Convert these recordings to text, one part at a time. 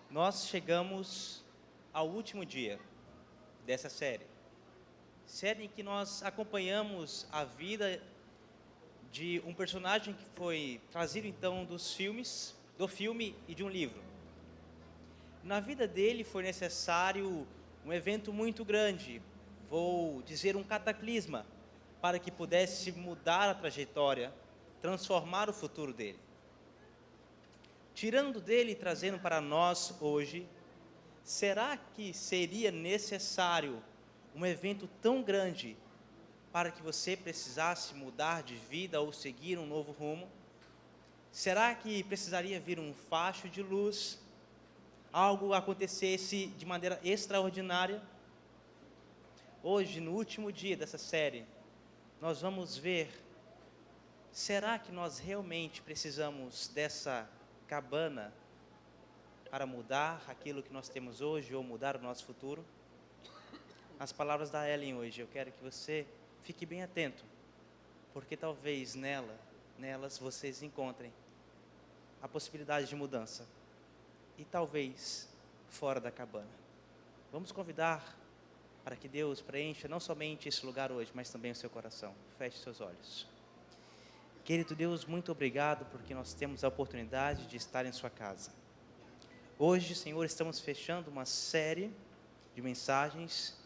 Nós chegamos ao último dia dessa série em que nós acompanhamos a vida de um personagem que foi trazido então do filme e de um livro. Na vida dele foi necessário um evento muito grande, vou dizer um cataclisma, para que pudesse mudar a trajetória, transformar o futuro dele. Tirando dele e trazendo para nós hoje, será que seria necessário um evento tão grande para que você precisasse mudar de vida ou seguir um novo rumo? Será que precisaria vir um facho de luz, algo acontecesse de maneira extraordinária? Hoje, no último dia dessa série, nós vamos ver, será que nós realmente precisamos dessa cabana para mudar aquilo que nós temos hoje ou mudar o nosso futuro? As palavras da Ellen hoje, eu quero que você fique bem atento, porque talvez nelas vocês encontrem a possibilidade de mudança e talvez fora da cabana. Vamos convidar para que Deus preencha não somente esse lugar hoje, mas também o seu coração. Feche seus olhos. Querido Deus, muito obrigado porque nós temos a oportunidade de estar em sua casa. Hoje, Senhor, estamos fechando uma série de mensagens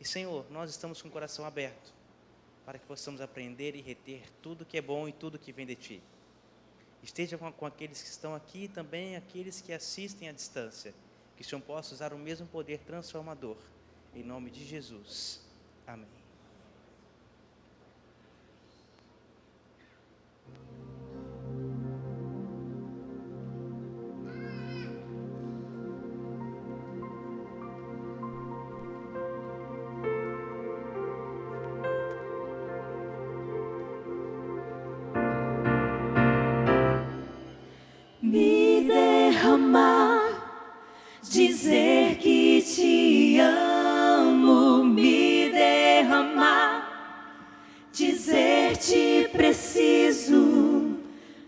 e, Senhor, nós estamos com o coração aberto para que possamos aprender e reter tudo que é bom e tudo que vem de Ti. Esteja com aqueles que estão aqui e também aqueles que assistem à distância, que o Senhor possa usar o mesmo poder transformador, em nome de Jesus. Amém. Me derramar, dizer que te amo, me derramar, dizer te preciso,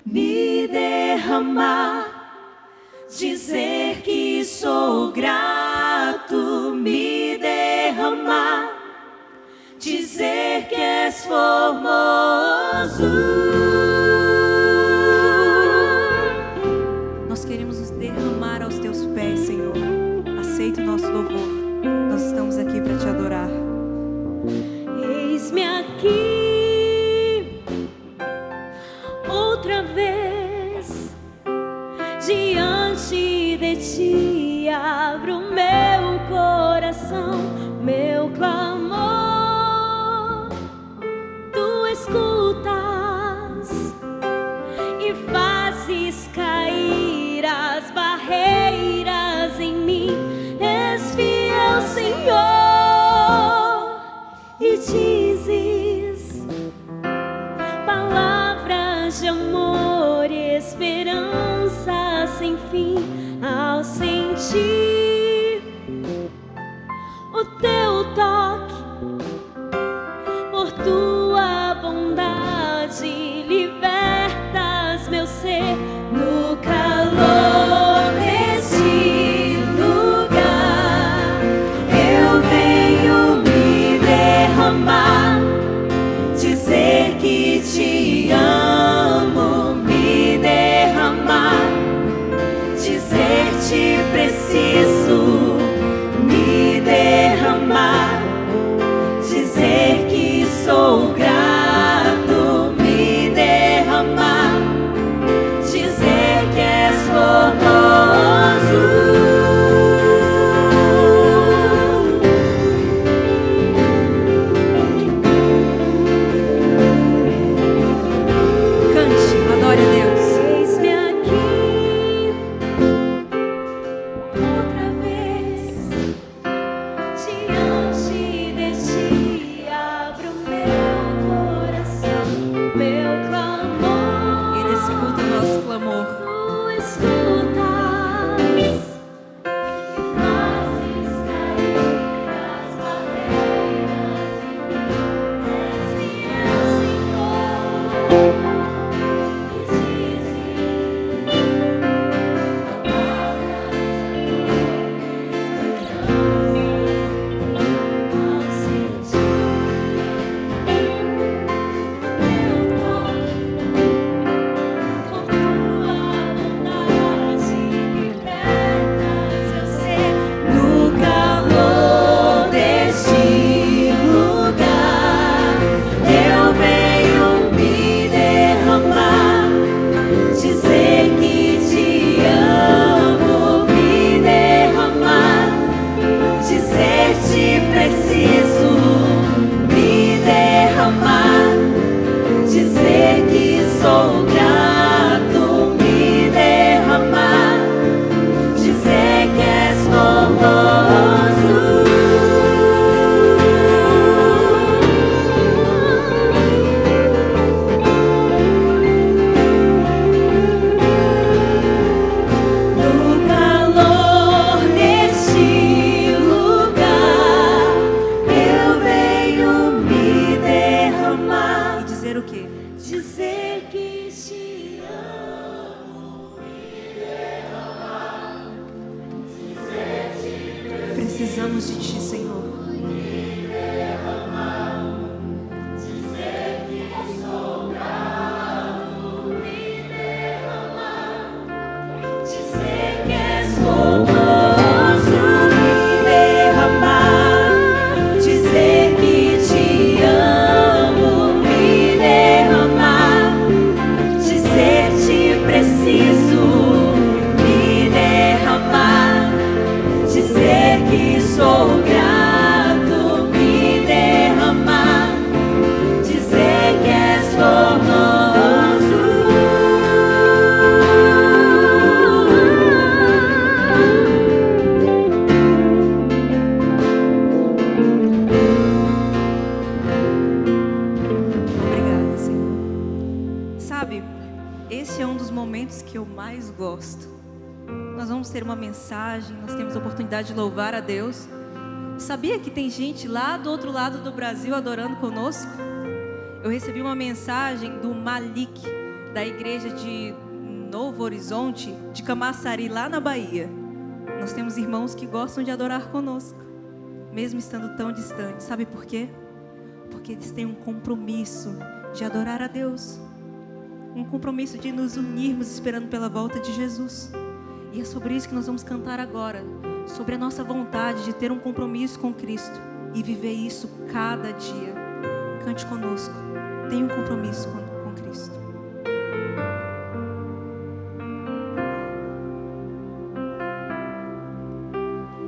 me derramar, dizer que sou grato, me derramar, dizer que és formoso. Queremos nos derramar aos teus pés, Senhor. Aceita o nosso louvor. Nós estamos aqui para te adorar. Eis-me aqui outra vez diante de ti. Abro meu coração, meu clamor. Tu escutas e fazes cair as barreiras em mim. És fiel, Senhor, e dizes palavras de amor e esperança sem fim. Ao sentir o teu toque, por tua bondade libertas meu ser. No calor deste lugar, eu venho me derramar, dizer que te amo, me derramar, dizer te preciso, me derramar, dizer que sou grato, me derramar, nosso clamor. Tu escutas e fazes cair as barreiras em mim. És fiel, Senhor, e dizes no calor deste lugar, eu venho me derramar, dizer que te amo, me derramar, dizer-te preciso, me derramar, dizer que sou grato, me derramar, dizer que és no calor deste lugar, eu venho me derramar. E dizer o quê? Dizer que te amo, Precisamos de Ti, Senhor. dizer que és formoso, me derramar, dizer que te amo, me derramar, dizer-te preciso, me derramar, dizer que sou grato, me derramar, dizer que és Obrigada, Senhor. Sabe, esse é um dos momentos que eu mais gosto. Nós vamos ter uma mensagem, nós temos a oportunidade de louvar a Deus. Sabia que tem gente lá do outro lado do Brasil adorando conosco? Eu recebi uma mensagem do Malik, da igreja de Novo Horizonte, de Camaçari, lá na Bahia. Nós temos irmãos que gostam de adorar conosco, mesmo estando tão distantes. Sabe por quê? Porque eles têm um compromisso de adorar a Deus, um compromisso de nos unirmos esperando pela volta de Jesus. E é sobre isso que nós vamos cantar agora, sobre a nossa vontade de ter um compromisso com Cristo e viver isso cada dia. Cante conosco, tenha um compromisso com Cristo.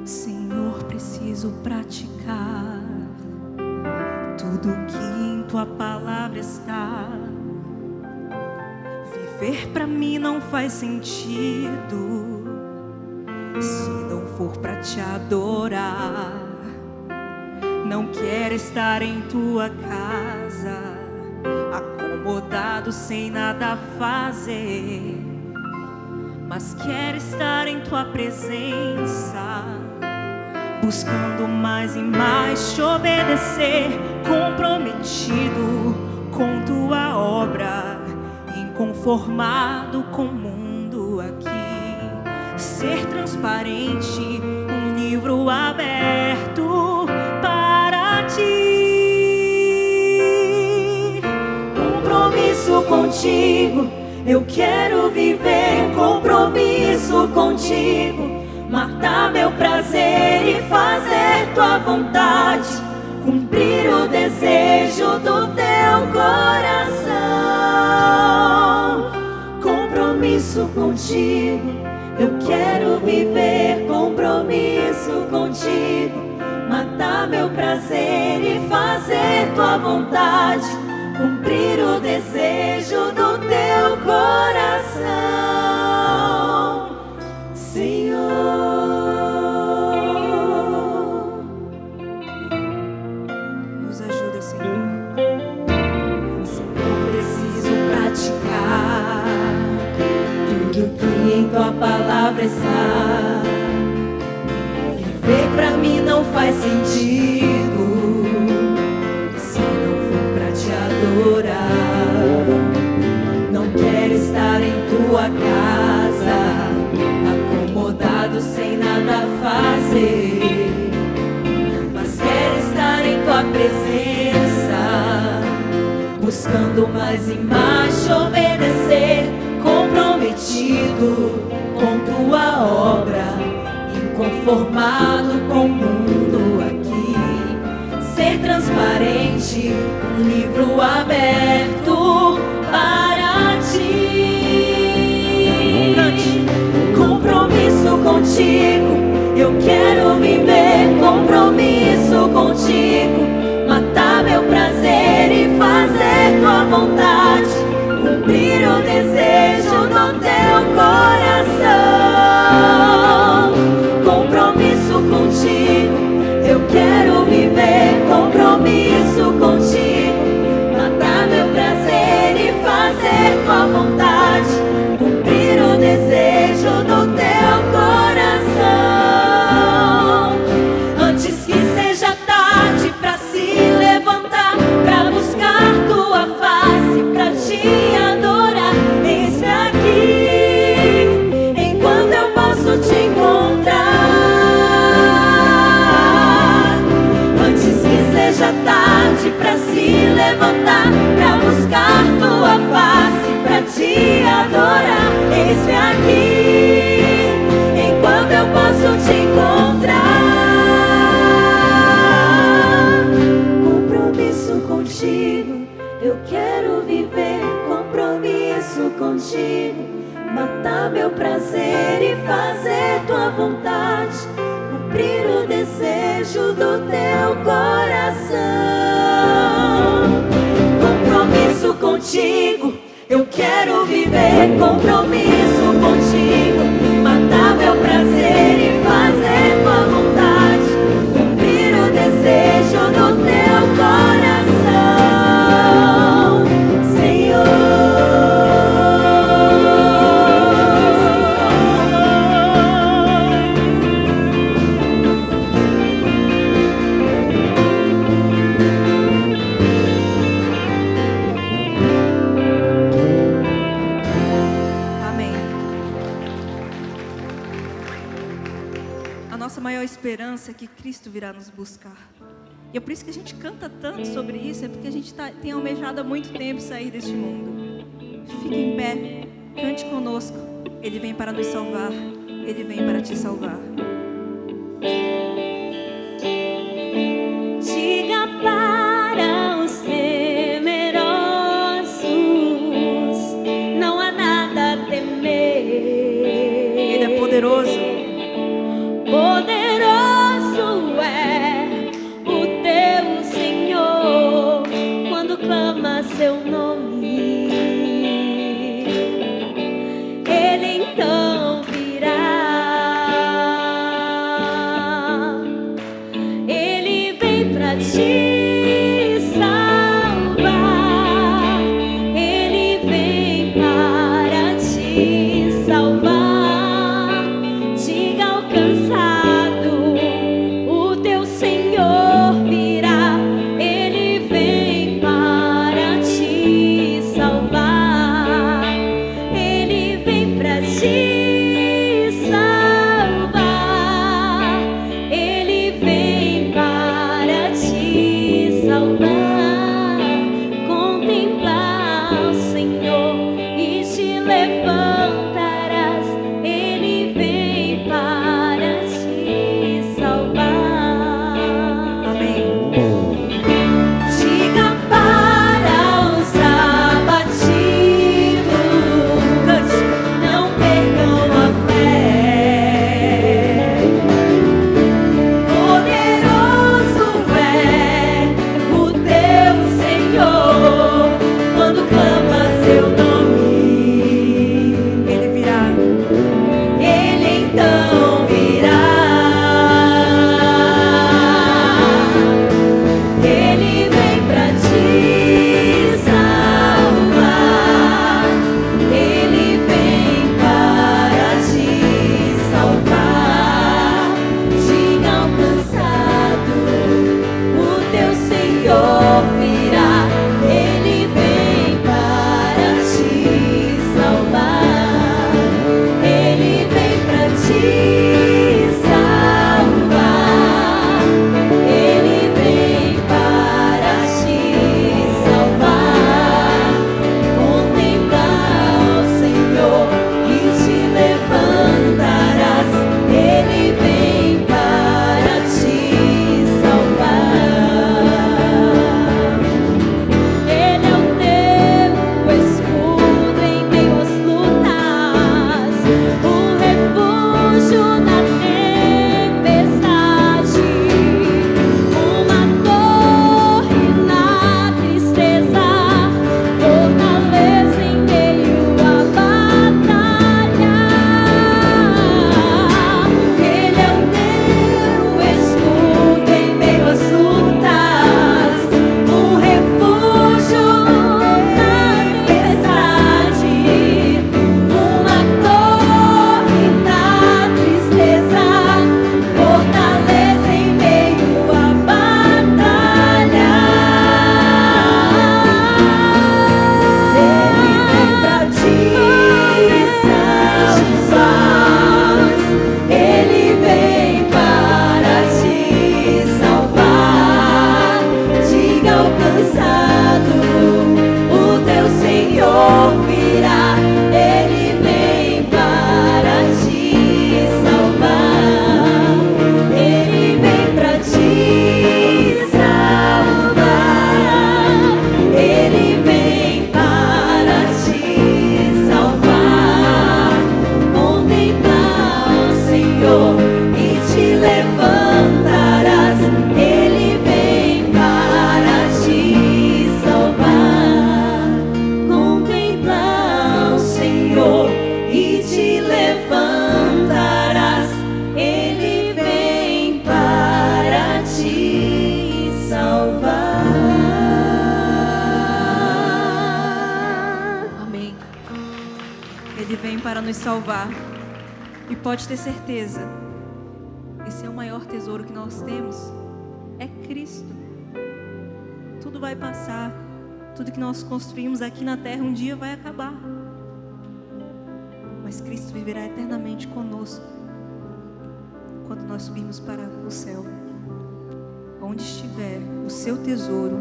Senhor, preciso praticar tudo que em Tua palavra está. Viver pra mim não faz sentido se não for pra Te adorar. Não quero estar em Tua casa, acomodado sem nada fazer, mas quero estar em Tua presença, buscando mais e mais Te obedecer, comprometido com Tua obra, inconformado com o mundo aqui. Ser transparente, um livro aberto para Ti. Compromisso contigo, eu quero viver compromisso contigo. Matar meu prazer e fazer Tua vontade, cumprir o desejo do Teu coração. Compromisso contigo, eu quero viver compromisso contigo. Matar meu prazer e fazer Tua vontade, cumprir o desejo do Teu coração, Senhor. Nos ajuda, Senhor. Senhor, preciso praticar em tua palavra está. Viver pra mim não faz sentido se não for pra te adorar. Não quero estar em tua casa, acomodado sem nada fazer, mas quero estar em tua presença, buscando mais e mais te obedecer, comprometido com tua obra, inconformado com o mundo aqui, ser transparente, um livro aberto para ti. Compromisso contigo, eu quero viver compromisso contigo, matar meu prazer e fazer tua vontade, cumprir o desejo do teu coração. Compromisso contigo, eu quero viver compromisso contigo, matar meu prazer e fazer tua vontade, cumprir o desejo do teu coração. Antes que seja tarde pra se levantar, pra buscar tua face, pra te adorar, eis-me aqui, enquanto eu posso te encontrar. Antes que seja tarde pra se levantar, pra buscar tua face, pra te adorar, eis-me aqui, enquanto eu posso te encontrar. Compromisso contigo, eu quero viver compromisso contigo, matar meu prazer e fazer tua vontade, cumprir o desejo do teu coração. Compromisso contigo, eu quero viver compromisso contigo, matar meu prazer e fazer tua vontade, cumprir o desejo do teu coração, Senhor. Amém. A nossa maior esperança é que Cristo virá nos buscar. E é por isso que a gente canta tanto sobre isso, é porque a gente tem almejado há muito tempo sair deste mundo. Fique em pé, cante conosco. Ele vem para nos salvar, Ele vem para te salvar. Diga para os temerosos, não há nada a temer. Ele é poderoso. Poderoso é o teu Senhor, quando clama seu nome, Ele então virá. Ele vem pra te salvar, Ele vem para te salvar. Diga ao cansado, o teu Senhor virá, Ele vem para te salvar, Ele vem pra te salvar, Ele vem para te salvar. Contemplar o Senhor e te levantarás, Ele vem para te salvar. Amém. Diga para os abatidos, não percam Ele vem para te salvar. Diga ao cansado, o teu Senhor virá. Ele vem para te salvar. Ele vem para te salvar. Ele vem para te salvar. Contemplar o Senhor e te levantarás. Ele vem para te salvar. Contemplar o Senhor e te levantarás. Ele vem para te salvar. Amém. Ele vem para nos salvar. E pode ter certeza, esse é o maior tesouro que nós temos. É Cristo. Tudo vai passar. Tudo que nós construímos aqui na terra um dia vai acabar. Mas Cristo viverá eternamente conosco quando nós subirmos para o céu. Onde estiver o seu tesouro,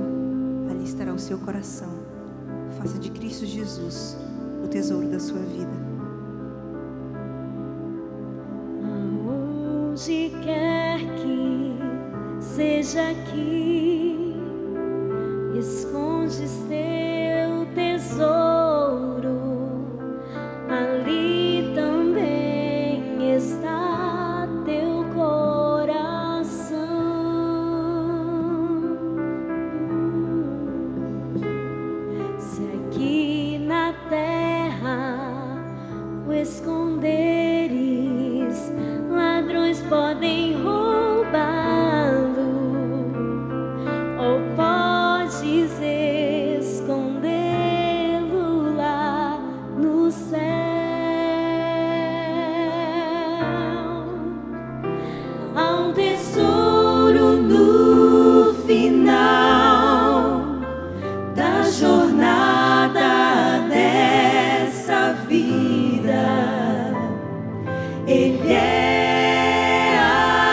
ali estará o seu coração. Faça de Cristo Jesus o tesouro da sua vida. Aonde quer que seja aqui, escondes teu tesouro, ali também está teu coração. Se aqui na terra o esconderes, ladrões podem roubá-lo, ou podes escondê-lo lá no céu. Há um tesouro no final da jornada dessa vida. Ele é a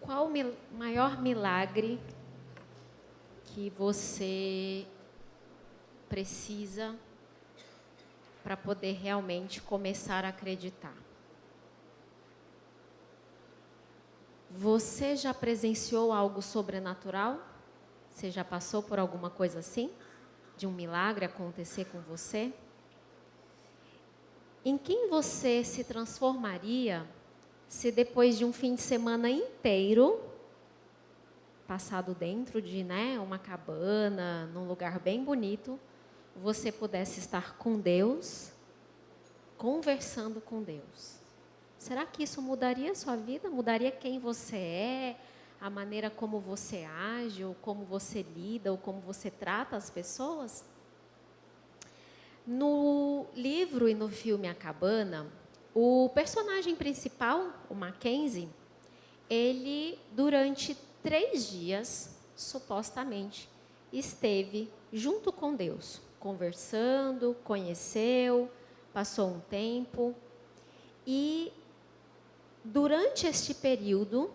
qual o maior milagre que você precisa para poder realmente começar a acreditar? Você já presenciou algo sobrenatural? Você já passou por alguma coisa assim? De um milagre acontecer com você? Em quem você se transformaria se depois de um fim de semana inteiro, passado dentro de uma cabana, num lugar bem bonito, você pudesse estar com Deus, conversando com Deus? Será que isso mudaria a sua vida? Mudaria quem você é? A maneira como você age, ou como você lida, ou como você trata as pessoas? No livro e no filme A Cabana, o personagem principal, o Mackenzie, ele, durante 3 dias, supostamente, esteve junto com Deus, conversando, conheceu, passou um tempo. E, durante este período,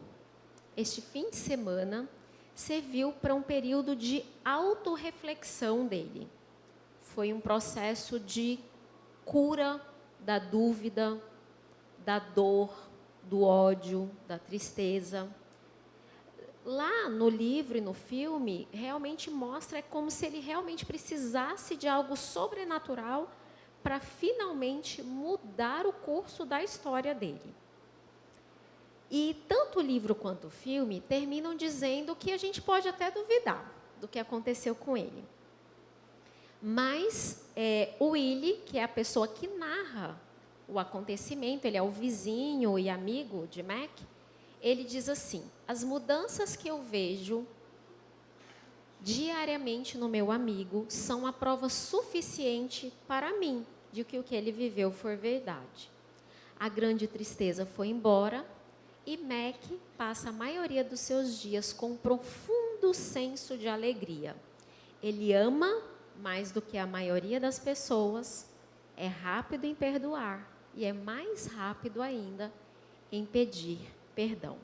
este fim de semana, serviu para um período de autorreflexão dele. Foi um processo de cura da dúvida, da dor, do ódio, da tristeza. Lá no livro e no filme, realmente mostra, é como se ele realmente precisasse de algo sobrenatural para finalmente mudar o curso da história dele. E tanto o livro quanto o filme terminam dizendo que a gente pode até duvidar do que aconteceu com ele. Mas o Willie, que é a pessoa que narra o acontecimento, ele é o vizinho e amigo de Mac, ele diz assim: as mudanças que eu vejo diariamente no meu amigo são a prova suficiente para mim de que o que ele viveu foi verdade. A grande tristeza foi embora e Mac passa a maioria dos seus dias com um profundo senso de alegria. Ele ama mais do que a maioria das pessoas, é rápido em perdoar e é mais rápido ainda em pedir perdão.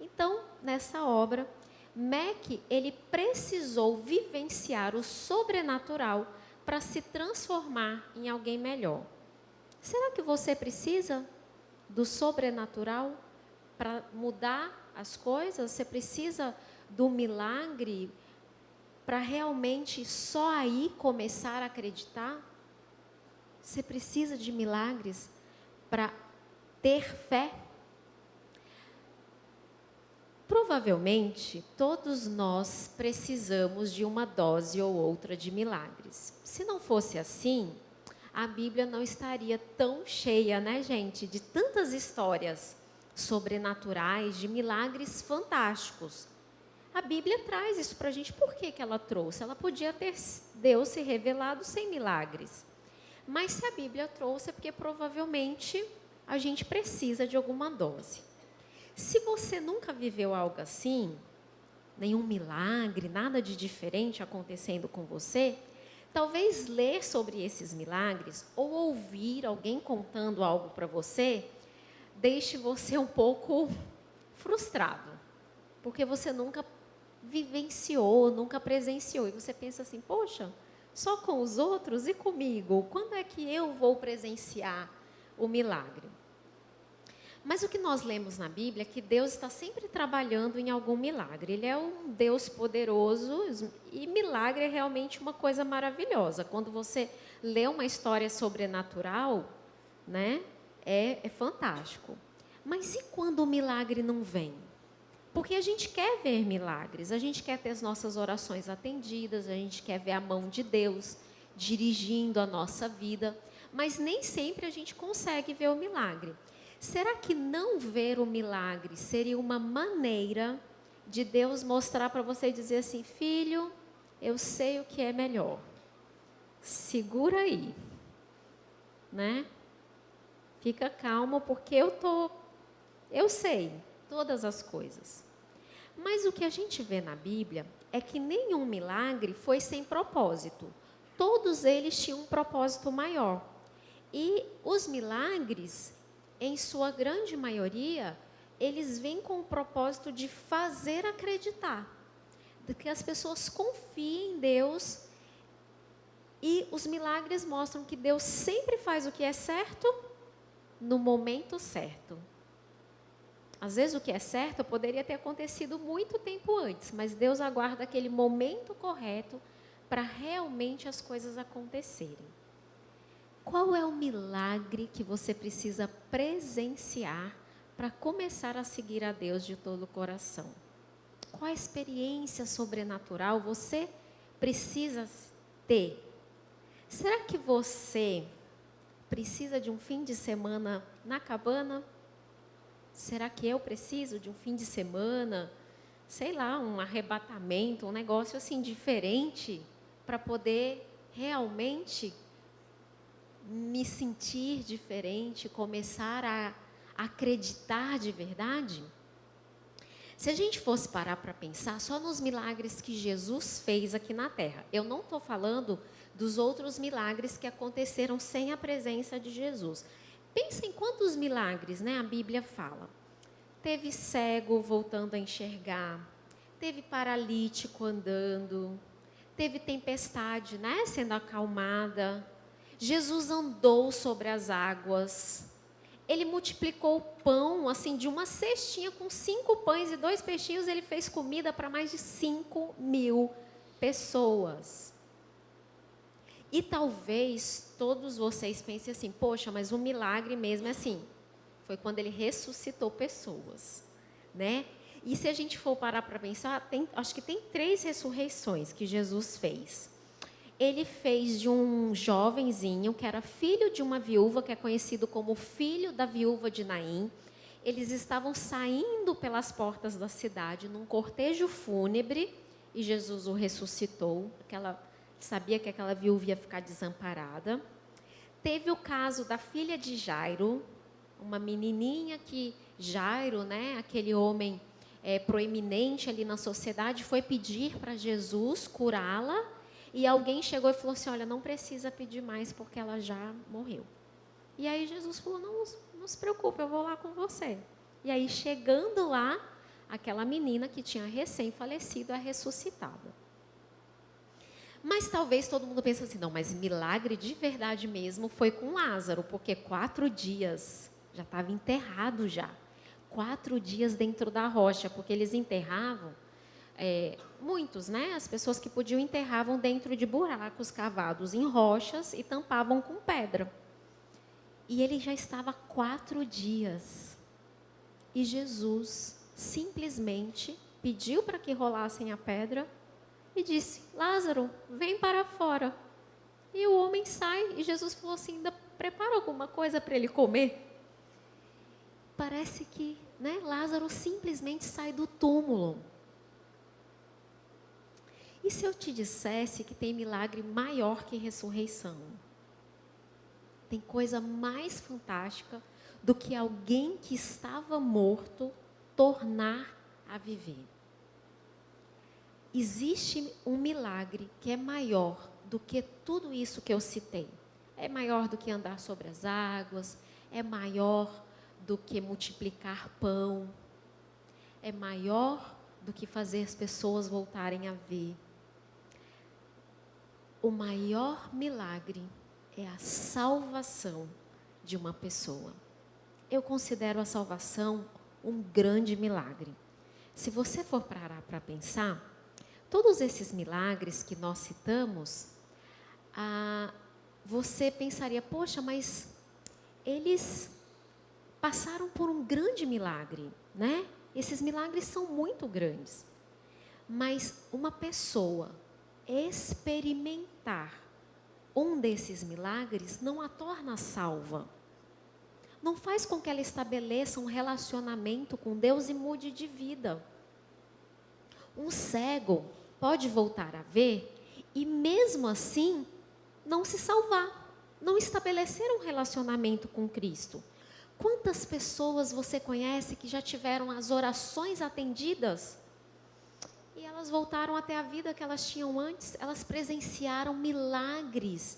Então, nessa obra, Mac, ele precisou vivenciar o sobrenatural para se transformar em alguém melhor. Será que você precisa do sobrenatural para mudar as coisas? Você precisa do milagre para realmente só aí começar a acreditar? Você precisa de milagres para ter fé? Provavelmente, todos nós precisamos de uma dose ou outra de milagres. Se não fosse assim, a Bíblia não estaria tão cheia, né, gente, de tantas histórias sobrenaturais, de milagres fantásticos. A Bíblia traz isso para a gente. Por que ela trouxe? Ela podia ter Deus se revelado sem milagres. Mas se a Bíblia trouxe, é porque provavelmente a gente precisa de alguma dose. Se você nunca viveu algo assim, nenhum milagre, nada de diferente acontecendo com você, talvez ler sobre esses milagres ou ouvir alguém contando algo para você deixe você um pouco frustrado, porque você nunca vivenciou, nunca presenciou, e você pensa assim: poxa, só com os outros e comigo, quando é que eu vou presenciar o milagre? Mas o que nós lemos na Bíblia é que Deus está sempre trabalhando em algum milagre. Ele é um Deus poderoso e milagre é realmente uma coisa maravilhosa. Quando você lê uma história sobrenatural, né, é fantástico. Mas e quando o milagre não vem? Porque a gente quer ver milagres, a gente quer ter as nossas orações atendidas, a gente quer ver a mão de Deus dirigindo a nossa vida, mas nem sempre a gente consegue ver o milagre. Será que não ver o milagre seria uma maneira de Deus mostrar para você e dizer assim: filho, eu sei o que é melhor, segura aí, né? Fica calmo, porque eu sei todas as coisas. Mas o que a gente vê na Bíblia é que nenhum milagre foi sem propósito. Todos eles tinham um propósito maior. E os milagres, em sua grande maioria, eles vêm com o propósito de fazer acreditar, de que as pessoas confiem em Deus, e os milagres mostram que Deus sempre faz o que é certo, no momento certo. Às vezes o que é certo poderia ter acontecido muito tempo antes, mas Deus aguarda aquele momento correto para realmente as coisas acontecerem. Qual é o milagre que você precisa presenciar para começar a seguir a Deus de todo o coração? Qual a experiência sobrenatural você precisa ter? Será que você precisa de um fim de semana na cabana? Será que eu preciso de um fim de semana, sei lá, um arrebatamento, um negócio assim diferente, para poder realmente me sentir diferente, começar a acreditar de verdade? Se a gente fosse parar para pensar só nos milagres que Jesus fez aqui na terra, eu não estou falando dos outros milagres que aconteceram sem a presença de Jesus. Pensa em quantos milagres, né, a Bíblia fala. Teve cego voltando a enxergar, teve paralítico andando, teve tempestade, né, sendo acalmada. Jesus andou sobre as águas. Ele multiplicou o pão, assim, de uma cestinha com 5 pães e 2 peixinhos, ele fez comida para mais de 5.000 pessoas. E talvez todos vocês pensem assim, poxa, mas o milagre mesmo é assim, foi quando ele ressuscitou pessoas, né? E se a gente for parar para pensar, acho que tem 3 ressurreições que Jesus fez. Ele fez de um jovenzinho que era filho de uma viúva, que é conhecido como filho da viúva de Naim. Eles estavam saindo pelas portas da cidade num cortejo fúnebre e Jesus o ressuscitou. Sabia que aquela viúva ia ficar desamparada. Teve o caso da filha de Jairo, uma menininha que Jairo, né, aquele homem proeminente ali na sociedade, foi pedir para Jesus curá-la. E alguém chegou e falou assim, olha, não precisa pedir mais porque ela já morreu. E aí Jesus falou, não se preocupe, eu vou lá com você. E aí chegando lá, aquela menina que tinha recém-falecido é ressuscitada. Mas talvez todo mundo pense assim, não, mas milagre de verdade mesmo foi com Lázaro, porque 4 dias, já estava enterrado já. 4 dias dentro da rocha, porque eles enterravam... muitos, né? As pessoas que podiam enterravam dentro de buracos cavados em rochas e tampavam com pedra. E ele já estava 4 dias. E Jesus simplesmente pediu para que rolassem a pedra e disse, Lázaro, vem para fora. E o homem sai e Jesus falou assim, ainda prepara alguma coisa para ele comer? Parece que, né, Lázaro simplesmente sai do túmulo. E se eu te dissesse que tem milagre maior que ressurreição? Tem coisa mais fantástica do que alguém que estava morto tornar a viver. Existe um milagre que é maior do que tudo isso que eu citei. É maior do que andar sobre as águas, é maior do que multiplicar pão, é maior do que fazer as pessoas voltarem a ver. O maior milagre é a salvação de uma pessoa. Eu considero a salvação um grande milagre. Se você for parar para pensar, todos esses milagres que nós citamos, você pensaria, poxa, mas eles passaram por um grande milagre, né? Esses milagres são muito grandes. Mas uma pessoa experimentar um desses milagres não a torna salva. Não faz com que ela estabeleça um relacionamento com Deus e mude de vida. Um cego pode voltar a ver e mesmo assim não se salvar, não estabelecer um relacionamento com Cristo. Quantas pessoas você conhece que já tiveram as orações atendidas? E elas voltaram até a vida que elas tinham antes, elas presenciaram milagres.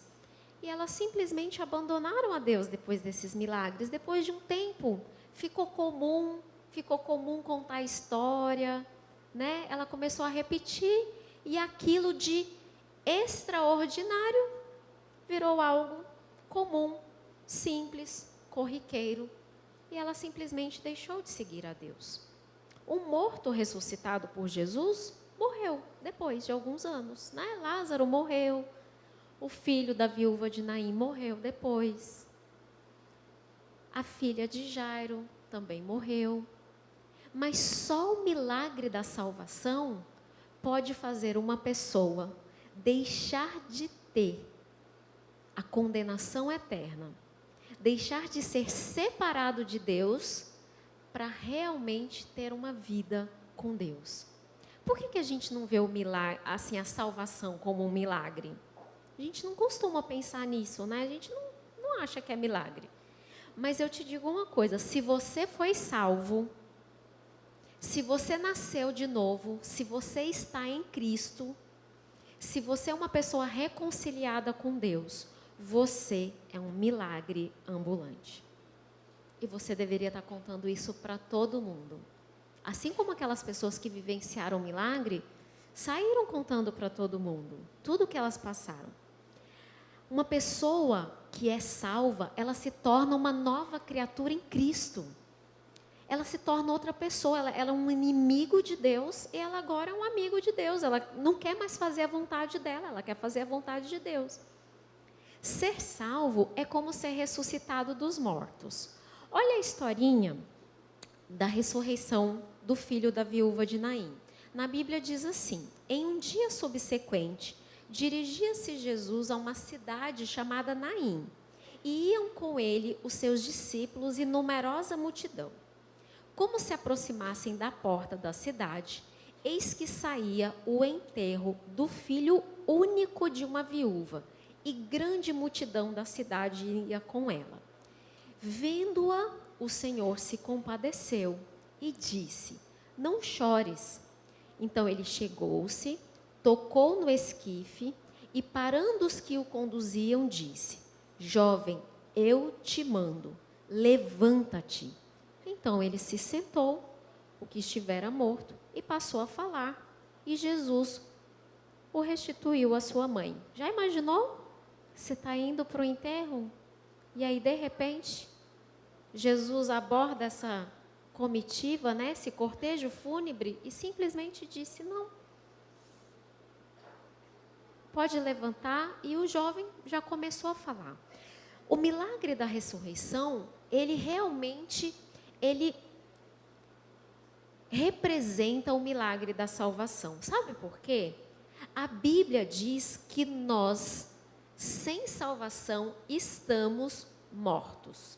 E elas simplesmente abandonaram a Deus depois desses milagres. Depois de um tempo, ficou comum, ficou comum contar a história, né? Ela começou a repetir e aquilo de extraordinário virou algo comum, simples, corriqueiro. E ela simplesmente deixou de seguir a Deus. O morto ressuscitado por Jesus morreu depois de alguns anos, né? Lázaro morreu. O filho da viúva de Naim morreu depois. A filha de Jairo também morreu. Mas só o milagre da salvação pode fazer uma pessoa deixar de ter a condenação eterna, deixar de ser separado de Deus para realmente ter uma vida com Deus. Por que a gente não vê o milagre, assim, a salvação como um milagre? A gente não costuma pensar nisso, né? A gente não acha que é milagre. Mas eu te digo uma coisa, se você foi salvo, se você nasceu de novo, se você está em Cristo, se você é uma pessoa reconciliada com Deus, você é um milagre ambulante. E você deveria estar contando isso para todo mundo. Assim como aquelas pessoas que vivenciaram o milagre, saíram contando para todo mundo tudo o que elas passaram. Uma pessoa que é salva, ela se torna uma nova criatura em Cristo. Ela se torna outra pessoa, ela é um inimigo de Deus e ela agora é um amigo de Deus. Ela não quer mais fazer a vontade dela, ela quer fazer a vontade de Deus. Ser salvo é como ser ressuscitado dos mortos. Olha a historinha da ressurreição do filho da viúva de Naim. Na Bíblia diz assim: em um dia subsequente, dirigia-se Jesus a uma cidade chamada Naim, e iam com ele os seus discípulos e numerosa multidão. Como se aproximassem da porta da cidade, eis que saía o enterro do filho único de uma viúva, e grande multidão da cidade ia com ela. Vendo-a, o Senhor se compadeceu e disse: não chores. Então ele chegou-se, tocou no esquife e, parando os que o conduziam, disse: jovem, eu te mando, levanta-te. Então ele se sentou, o que estivera morto, e passou a falar. E Jesus o restituiu à sua mãe. Já imaginou? Você está indo para o enterro e aí, de repente, Jesus aborda essa comitiva, né, esse cortejo fúnebre, e simplesmente disse: não. Pode levantar, e o jovem já começou a falar. O milagre da ressurreição, ele realmente, ele representa o milagre da salvação. Sabe por quê? A Bíblia diz que nós, sem salvação, estamos mortos.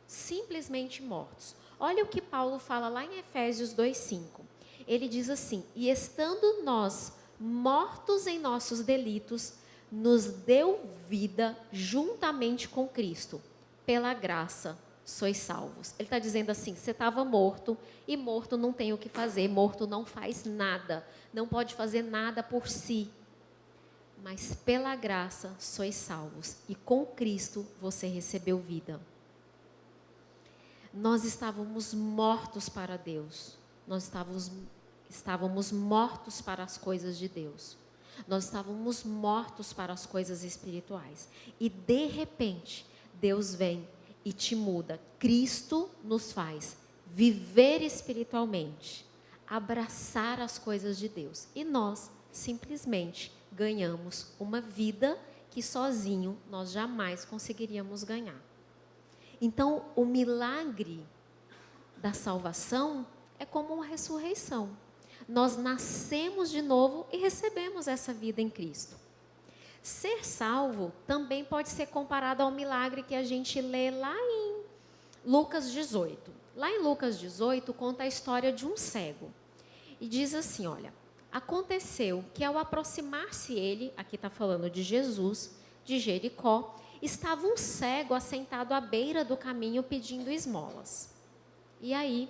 Simplesmente mortos. Olha o que Paulo fala lá em Efésios 2:5. Ele diz assim: e estando nós mortos em nossos delitos, nos deu vida juntamente com Cristo. Pela graça sois salvos. Ele está dizendo assim: você estava morto, e morto não tem o que fazer, morto não faz nada, não pode fazer nada por si. Mas pela graça sois salvos, e com Cristo você recebeu vida. Nós estávamos mortos para Deus, nós estávamos mortos para as coisas de Deus, nós estávamos mortos para as coisas espirituais, e de repente Deus vem e te muda. Cristo nos faz viver espiritualmente, abraçar as coisas de Deus, e nós simplesmente ganhamos uma vida que sozinho nós jamais conseguiríamos ganhar. Então, o milagre da salvação é como uma ressurreição. Nós nascemos de novo e recebemos essa vida em Cristo. Ser salvo também pode ser comparado ao milagre que a gente lê lá em Lucas 18. Lá em Lucas 18 conta a história de um cego. E diz assim, olha: aconteceu que ao aproximar-se ele, aqui está falando de Jesus, de Jericó, estava um cego assentado à beira do caminho pedindo esmolas. E aí,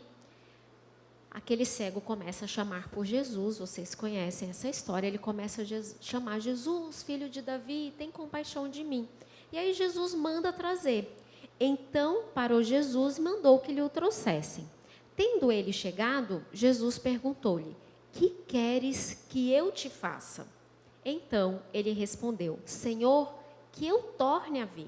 aquele cego começa a chamar por Jesus, vocês conhecem essa história, ele começa a chamar: Jesus, filho de Davi, tem compaixão de mim. E aí Jesus manda trazer. Então parou Jesus e mandou que lhe o trouxessem. Tendo ele chegado, Jesus perguntou-lhe: que queres que eu te faça? Então ele respondeu: Senhor, que eu torne a ver.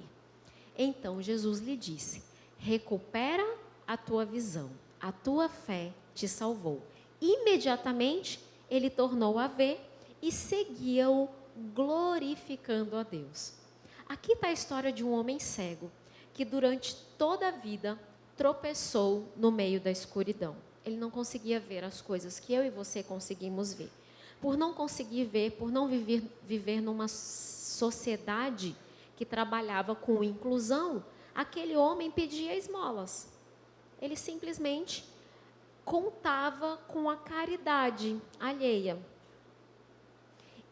Então Jesus lhe disse: recupera a tua visão, a tua fé te salvou. Imediatamente ele tornou a ver e seguia-o, glorificando a Deus. Aqui está a história de um homem cego, que durante toda a vida tropeçou no meio da escuridão. Ele não conseguia ver as coisas que eu e você conseguimos ver. Por não conseguir ver, por não viver numa sociedade que trabalhava com inclusão, aquele homem pedia esmolas. Ele simplesmente contava com a caridade alheia.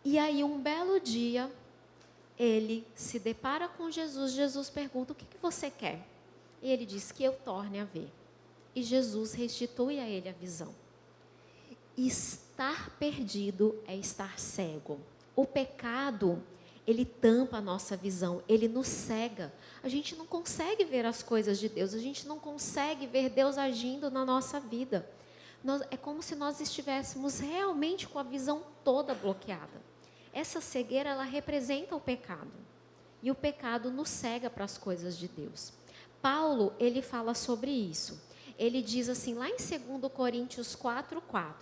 E aí, um belo dia, ele se depara com Jesus. Jesus pergunta: o que você quer? E ele diz: que eu torne a ver. E Jesus restitui a ele a visão. Estar perdido é estar cego. O pecado, ele tampa a nossa visão, ele nos cega. A gente não consegue ver as coisas de Deus, a gente não consegue ver Deus agindo na nossa vida. É como se nós estivéssemos realmente com a visão toda bloqueada. Essa cegueira, ela representa o pecado. E o pecado nos cega para as coisas de Deus. Paulo, ele fala sobre isso. Ele diz assim, lá em 2 Coríntios 4:4,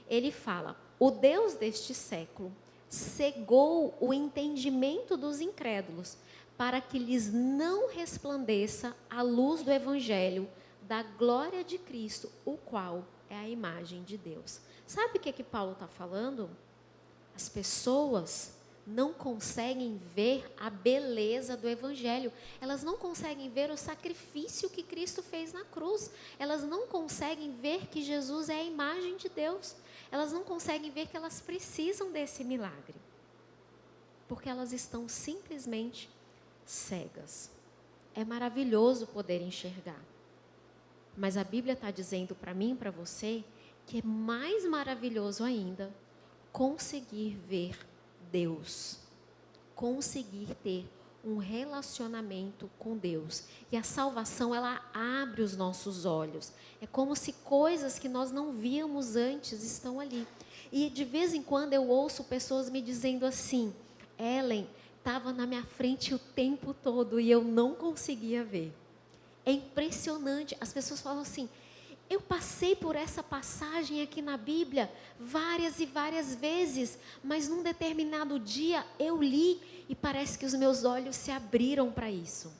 ele fala: o Deus deste século cegou o entendimento dos incrédulos, para que lhes não resplandeça a luz do evangelho da glória de Cristo, o qual é a imagem de Deus. Sabe o que Paulo está falando? As pessoas não conseguem ver a beleza do evangelho. Elas não conseguem ver o sacrifício que Cristo fez na cruz. Elas não conseguem ver que Jesus é a imagem de Deus. Elas não conseguem ver que elas precisam desse milagre. Porque elas estão simplesmente cegas. É maravilhoso poder enxergar. Mas a Bíblia está dizendo para mim e para você que é mais maravilhoso ainda conseguir ver Deus, conseguir ter um relacionamento com Deus. E a salvação, ela abre os nossos olhos. É como se coisas que nós não víamos antes estão ali. E de vez em quando eu ouço pessoas me dizendo assim: Ellen, estava na minha frente o tempo todo e eu não conseguia ver. É impressionante. As pessoas falam assim: eu passei por essa passagem aqui na Bíblia várias e várias vezes, mas num determinado dia eu li e parece que os meus olhos se abriram para isso.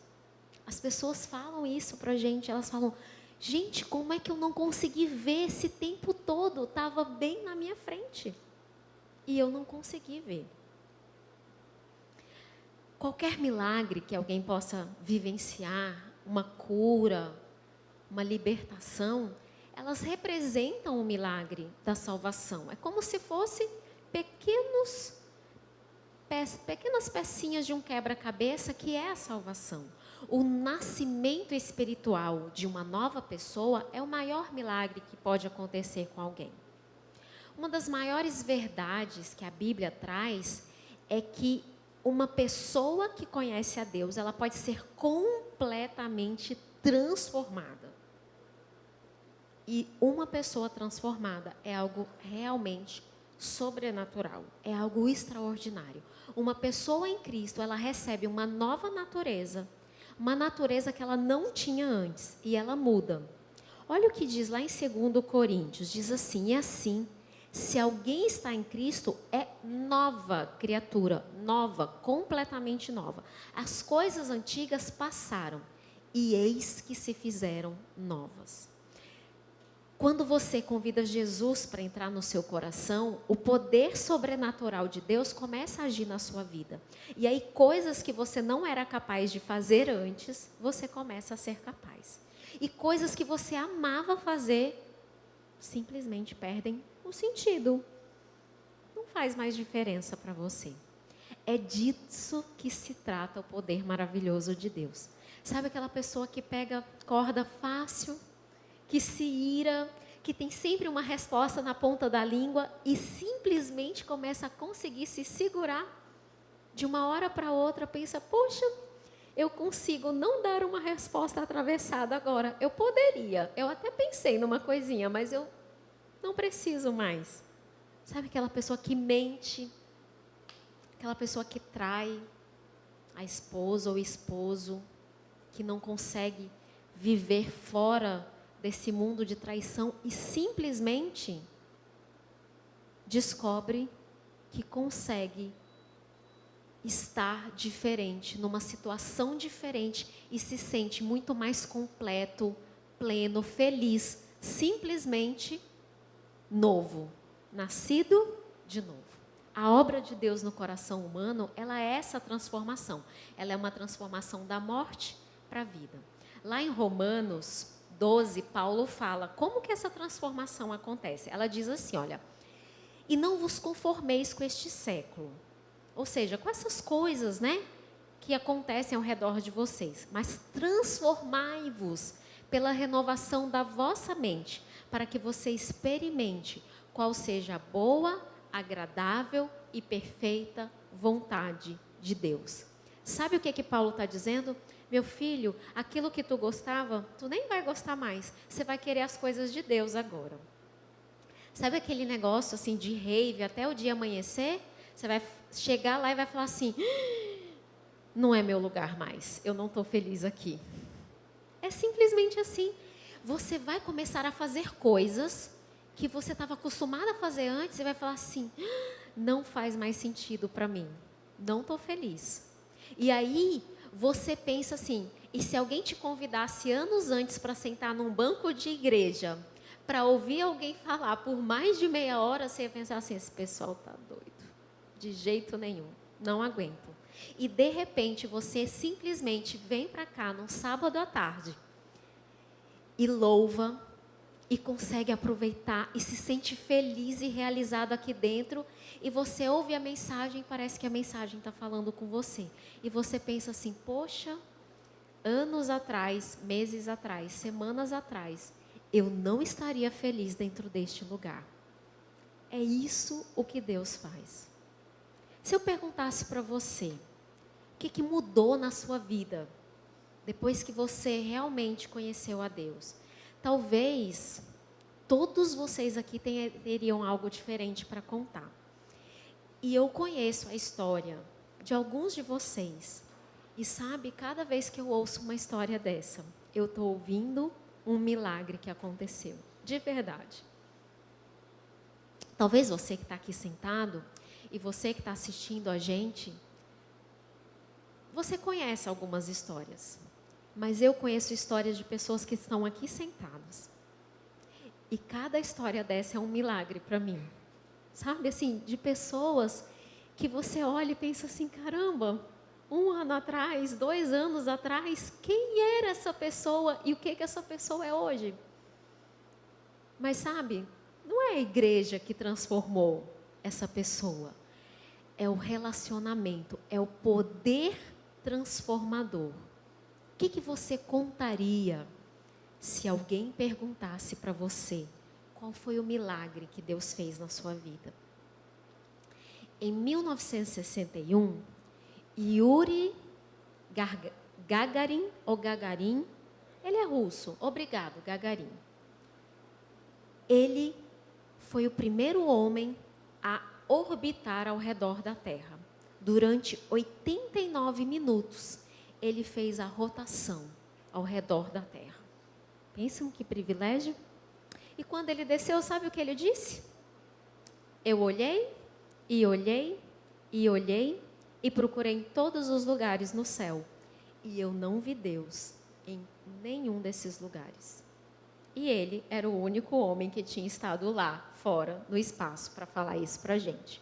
As pessoas falam isso para a gente, elas falam: gente, como é que eu não consegui ver esse tempo todo? Estava bem na minha frente e eu não consegui ver. Qualquer milagre que alguém possa vivenciar, uma cura, uma libertação, elas representam o milagre da salvação. É como se fossem pequenas pecinhas de um quebra-cabeça que é a salvação. O nascimento espiritual de uma nova pessoa é o maior milagre que pode acontecer com alguém. Uma das maiores verdades que a Bíblia traz é que uma pessoa que conhece a Deus, ela pode ser completamente transformada. E uma pessoa transformada é algo realmente sobrenatural, é algo extraordinário. Uma pessoa em Cristo, ela recebe uma nova natureza, uma natureza que ela não tinha antes, e ela muda. Olha o que diz lá em 2 Coríntios, diz assim: e assim, se alguém está em Cristo, é nova criatura, nova, completamente nova. As coisas antigas passaram, e eis que se fizeram novas. Quando você convida Jesus para entrar no seu coração, o poder sobrenatural de Deus começa a agir na sua vida. E aí, coisas que você não era capaz de fazer antes, você começa a ser capaz. E coisas que você amava fazer, simplesmente perdem o sentido. Não faz mais diferença para você. É disso que se trata o poder maravilhoso de Deus. Sabe aquela pessoa que pega corda fácil, que se ira, que tem sempre uma resposta na ponta da língua e simplesmente começa a conseguir se segurar? De uma hora para outra, pensa: poxa, eu consigo não dar uma resposta atravessada agora. Eu poderia, eu até pensei numa coisinha, mas eu não preciso mais. Sabe aquela pessoa que mente, aquela pessoa que trai a esposa ou o esposo, que não consegue viver fora desse mundo de traição e simplesmente descobre que consegue estar diferente, numa situação diferente e se sente muito mais completo, pleno, feliz, simplesmente novo, nascido de novo. A obra de Deus no coração humano, ela é essa transformação. Ela é uma transformação da morte para a vida. Lá em Romanos 12, Paulo fala como que essa transformação acontece. Ela diz assim, olha, e não vos conformeis com este século. Ou seja, com essas coisas, né, que acontecem ao redor de vocês. Mas transformai-vos pela renovação da vossa mente, para que você experimente qual seja a boa, agradável e perfeita vontade de Deus. Sabe o que Paulo está dizendo? Meu filho, aquilo que tu gostava, tu nem vai gostar mais. Você vai querer as coisas de Deus agora. Sabe aquele negócio assim de rave até o dia amanhecer? Você vai chegar lá e vai falar assim, não é meu lugar mais, eu não estou feliz aqui. É simplesmente assim. Você vai começar a fazer coisas que você estava acostumado a fazer antes e vai falar assim, não faz mais sentido para mim, não estou feliz. E aí você pensa assim, e se alguém te convidasse anos antes para sentar num banco de igreja, para ouvir alguém falar por mais de meia hora, você ia pensar assim, esse pessoal está doido. De jeito nenhum, não aguento. E de repente você simplesmente vem para cá num sábado à tarde e louva e consegue aproveitar e se sente feliz e realizado aqui dentro e você ouve a mensagem, parece que a mensagem está falando com você. E você pensa assim, poxa, anos atrás, meses atrás, semanas atrás, eu não estaria feliz dentro deste lugar. É isso o que Deus faz. Se eu perguntasse para você, o que mudou na sua vida, depois que você realmente conheceu a Deus? Talvez todos vocês aqui teriam algo diferente para contar. E eu conheço a história de alguns de vocês. E sabe, cada vez que eu ouço uma história dessa, eu estou ouvindo um milagre que aconteceu, de verdade. Talvez você que está aqui sentado, e você que está assistindo a gente, você conhece algumas histórias. Mas eu conheço histórias de pessoas que estão aqui sentadas. E cada história dessa é um milagre para mim. Sabe, assim, de pessoas que você olha e pensa assim, caramba, 1 ano atrás, 2 anos atrás, quem era essa pessoa e o que essa pessoa é hoje? Mas sabe, não é a igreja que transformou essa pessoa. É o relacionamento, é o poder transformador. O que você contaria se alguém perguntasse para você qual foi o milagre que Deus fez na sua vida? Em 1961, Yuri Gagarin, ou Gagarin, ele é russo, obrigado, Gagarin. Ele foi o primeiro homem a orbitar ao redor da Terra. Durante 89 minutos, ele fez a rotação ao redor da Terra. Pensam que privilégio? E quando ele desceu, sabe o que ele disse? Eu olhei, e olhei, e olhei, e procurei em todos os lugares no céu. E eu não vi Deus em nenhum desses lugares. E ele era o único homem que tinha estado lá, fora, no espaço, para falar isso para a gente.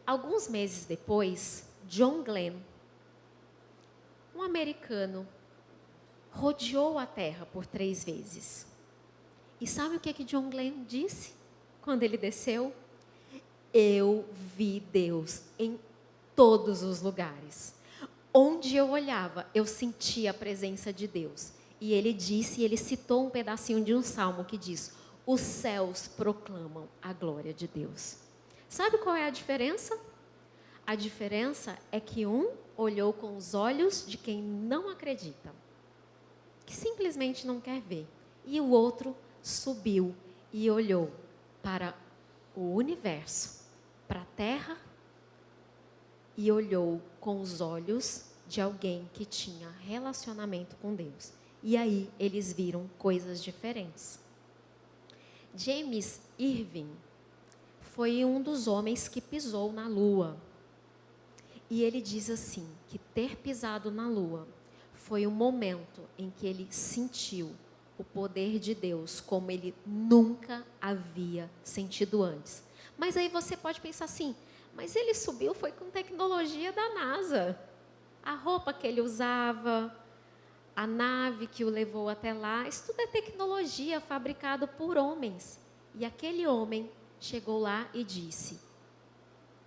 Alguns meses depois, John Glenn, um americano, rodeou a Terra por 3 vezes. E sabe o que John Glenn disse quando ele desceu? Eu vi Deus em todos os lugares. Onde eu olhava, eu sentia a presença de Deus. E ele disse, ele citou um pedacinho de um salmo que diz, os céus proclamam a glória de Deus. Sabe qual é a diferença? A diferença é que um olhou com os olhos de quem não acredita, que simplesmente não quer ver. E o outro subiu e olhou para o universo, para a terra, e olhou com os olhos de alguém que tinha relacionamento com Deus. E aí eles viram coisas diferentes. James Irving foi um dos homens que pisou na Lua. E ele diz assim, que ter pisado na Lua foi o momento em que ele sentiu o poder de Deus como ele nunca havia sentido antes. Mas aí você pode pensar assim, mas ele subiu foi com tecnologia da NASA. A roupa que ele usava, a nave que o levou até lá, isso tudo é tecnologia fabricado por homens. E aquele homem chegou lá e disse,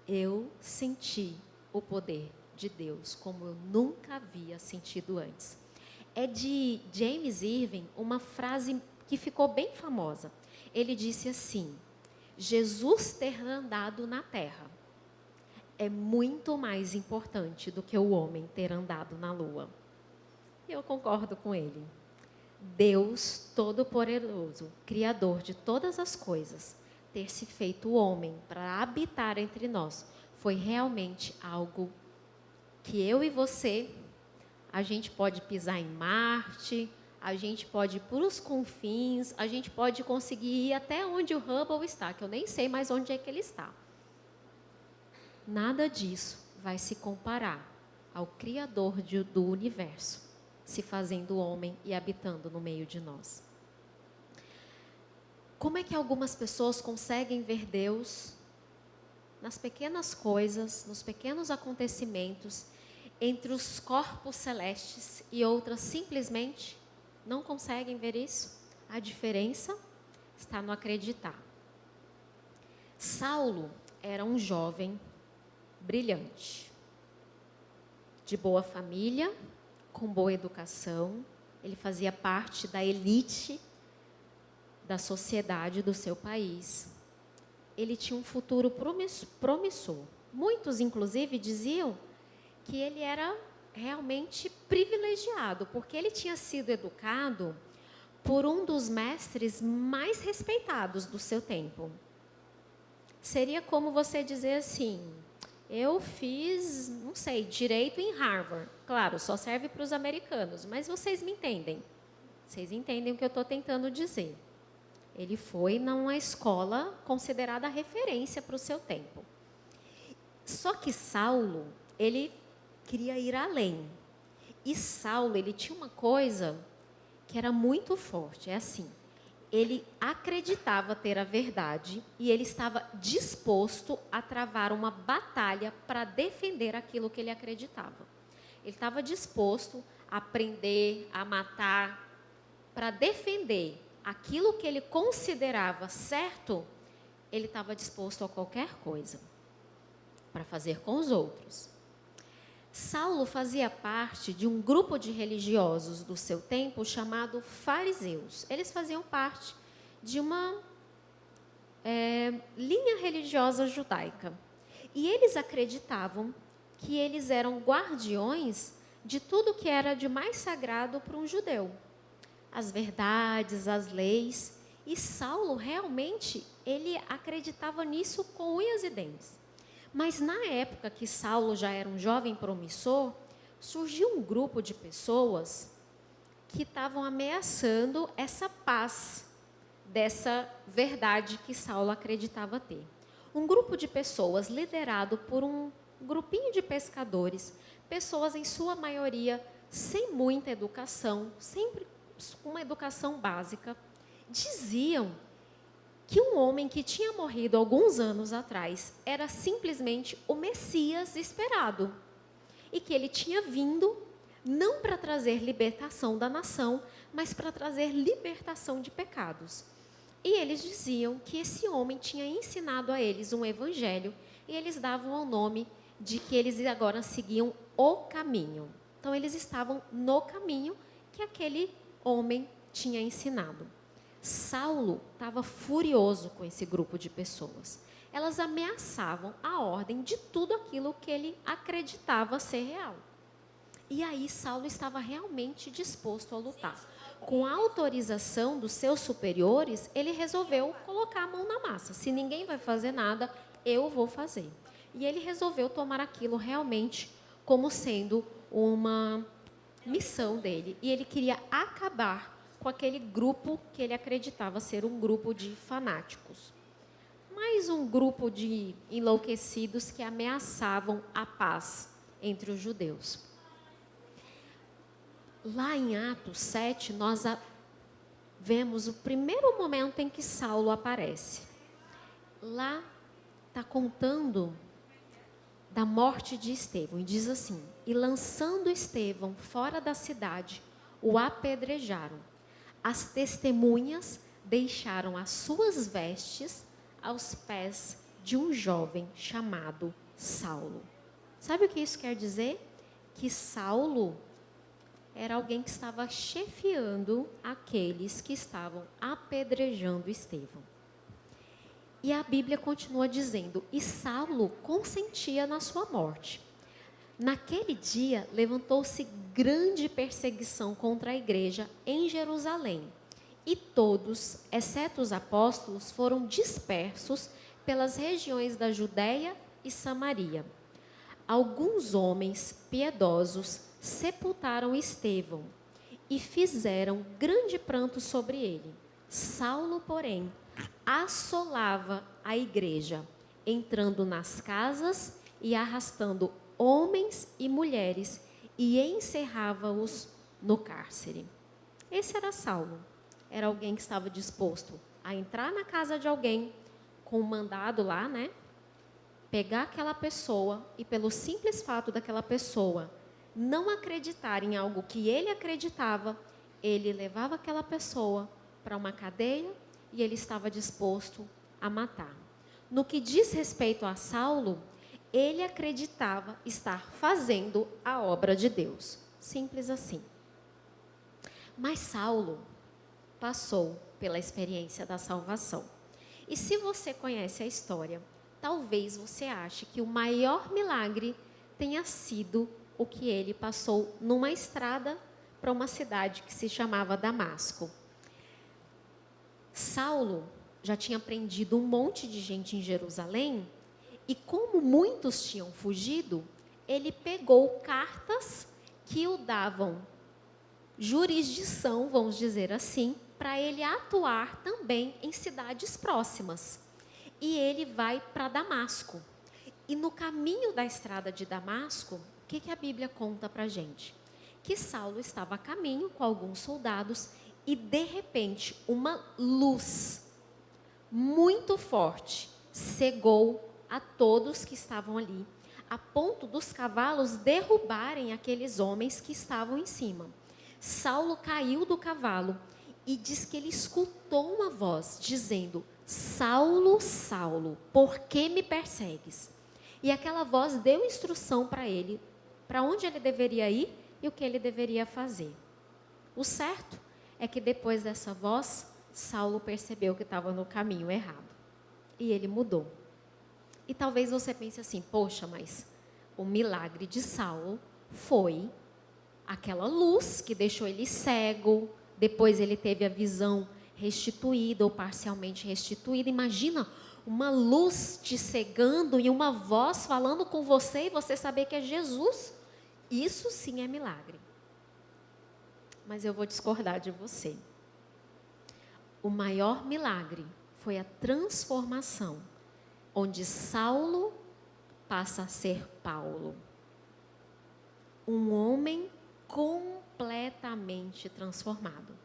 eu senti o poder de Deus como eu nunca havia sentido antes. É de James Irving uma frase que ficou bem famosa. Ele disse assim, Jesus ter andado na terra é muito mais importante do que o homem ter andado na lua. E eu concordo com ele. Deus Todo-Poderoso, Criador de todas as coisas, ter se feito homem para habitar entre nós, foi realmente algo que eu e você, a gente pode pisar em Marte, a gente pode ir para os confins, a gente pode conseguir ir até onde o Hubble está, que eu nem sei mais onde é que ele está. Nada disso vai se comparar ao Criador do universo, se fazendo homem e habitando no meio de nós. Como é que algumas pessoas conseguem ver Deus nas pequenas coisas, nos pequenos acontecimentos, entre os corpos celestes, e outras simplesmente não conseguem ver isso? A diferença está no acreditar. Saulo era um jovem brilhante, de boa família, com boa educação. Ele fazia parte da elite da sociedade do seu país. Ele tinha um futuro promissor. Muitos, inclusive, diziam que ele era realmente privilegiado, porque ele tinha sido educado por um dos mestres mais respeitados do seu tempo. Seria como você dizer assim, eu fiz, não sei, direito em Harvard. Claro, só serve para os americanos, mas vocês me entendem. Vocês entendem o que eu estou tentando dizer. Ele foi numa escola considerada referência para o seu tempo. Só que Saulo, ele queria ir além. E Saulo, ele tinha uma coisa que era muito forte, é assim, ele acreditava ter a verdade e ele estava disposto a travar uma batalha para defender aquilo que ele acreditava. Ele estava disposto a prender, a matar, para defender aquilo que ele considerava certo. Ele estava disposto a qualquer coisa para fazer com os outros. Saulo fazia parte de um grupo de religiosos do seu tempo chamado fariseus. Eles faziam parte de uma linha religiosa judaica. E eles acreditavam que eles eram guardiões de tudo que era de mais sagrado para um judeu. As verdades, as leis. E Saulo realmente, ele acreditava nisso com unhas e dentes. Mas na época que Saulo já era um jovem promissor, surgiu um grupo de pessoas que estavam ameaçando essa paz, dessa verdade que Saulo acreditava ter. Um grupo de pessoas liderado por um grupinho de pescadores, pessoas em sua maioria sem muita educação, sempre com uma educação básica, diziam que um homem que tinha morrido alguns anos atrás era simplesmente o Messias esperado. E que ele tinha vindo não para trazer libertação da nação, mas para trazer libertação de pecados. E eles diziam que esse homem tinha ensinado a eles um evangelho e eles davam o nome de que eles agora seguiam o caminho. Então eles estavam no caminho que aquele homem tinha ensinado. Saulo estava furioso com esse grupo de pessoas. Elas ameaçavam a ordem de tudo aquilo que ele acreditava ser real. E aí Saulo estava realmente disposto a lutar. Com a autorização dos seus superiores, ele resolveu colocar a mão na massa. Se ninguém vai fazer nada, eu vou fazer. E ele resolveu tomar aquilo realmente como sendo uma missão dele. E ele queria acabar com aquele grupo que ele acreditava ser um grupo de fanáticos. Mais um grupo de enlouquecidos que ameaçavam a paz entre os judeus. Lá em Atos 7, nós vemos o primeiro momento em que Saulo aparece. Lá está contando da morte de Estevão, e diz assim: e lançando Estevão fora da cidade, o apedrejaram. As testemunhas deixaram as suas vestes aos pés de um jovem chamado Saulo. Sabe o que isso quer dizer? Que Saulo era alguém que estava chefiando aqueles que estavam apedrejando Estevão. E a Bíblia continua dizendo: e Saulo consentia na sua morte. Naquele dia, levantou-se grande perseguição contra a igreja em Jerusalém. E todos, exceto os apóstolos, foram dispersos pelas regiões da Judéia e Samaria. Alguns homens piedosos sepultaram Estevão e fizeram grande pranto sobre ele. Saulo, porém, assolava a igreja, entrando nas casas e arrastando homens e mulheres, e encerrava-os no cárcere. Esse era Saulo. Era alguém que estava disposto a entrar na casa de alguém com um mandado lá, né? Pegar aquela pessoa e, pelo simples fato daquela pessoa não acreditar em algo que ele acreditava, ele levava aquela pessoa para uma cadeia e ele estava disposto a matar. No que diz respeito a Saulo, ele acreditava estar fazendo a obra de Deus. Simples assim. Mas Saulo passou pela experiência da salvação. E se você conhece a história, talvez você ache que o maior milagre tenha sido o que ele passou numa estrada para uma cidade que se chamava Damasco. Saulo já tinha prendido um monte de gente em Jerusalém, e como muitos tinham fugido, ele pegou cartas que o davam jurisdição, vamos dizer assim, para ele atuar também em cidades próximas. E ele vai para Damasco. E no caminho da estrada de Damasco, o que a Bíblia conta para a gente? Que Saulo estava a caminho com alguns soldados e, de repente, uma luz muito forte cegou a todos que estavam ali, a ponto dos cavalos derrubarem aqueles homens que estavam em cima. Saulo caiu do cavalo e diz que ele escutou uma voz dizendo: Saulo, Saulo, por que me persegues? E aquela voz deu instrução para ele, para onde ele deveria ir e o que ele deveria fazer. O certo é que depois dessa voz, Saulo percebeu que estava no caminho errado. E ele mudou. E talvez você pense assim: poxa, mas o milagre de Saulo foi aquela luz que deixou ele cego, depois ele teve a visão restituída ou parcialmente restituída. Imagina uma luz te cegando e uma voz falando com você e você saber que é Jesus. Isso sim é milagre. Mas eu vou discordar de você. O maior milagre foi a transformação, onde Saulo passa a ser Paulo. Um homem completamente transformado.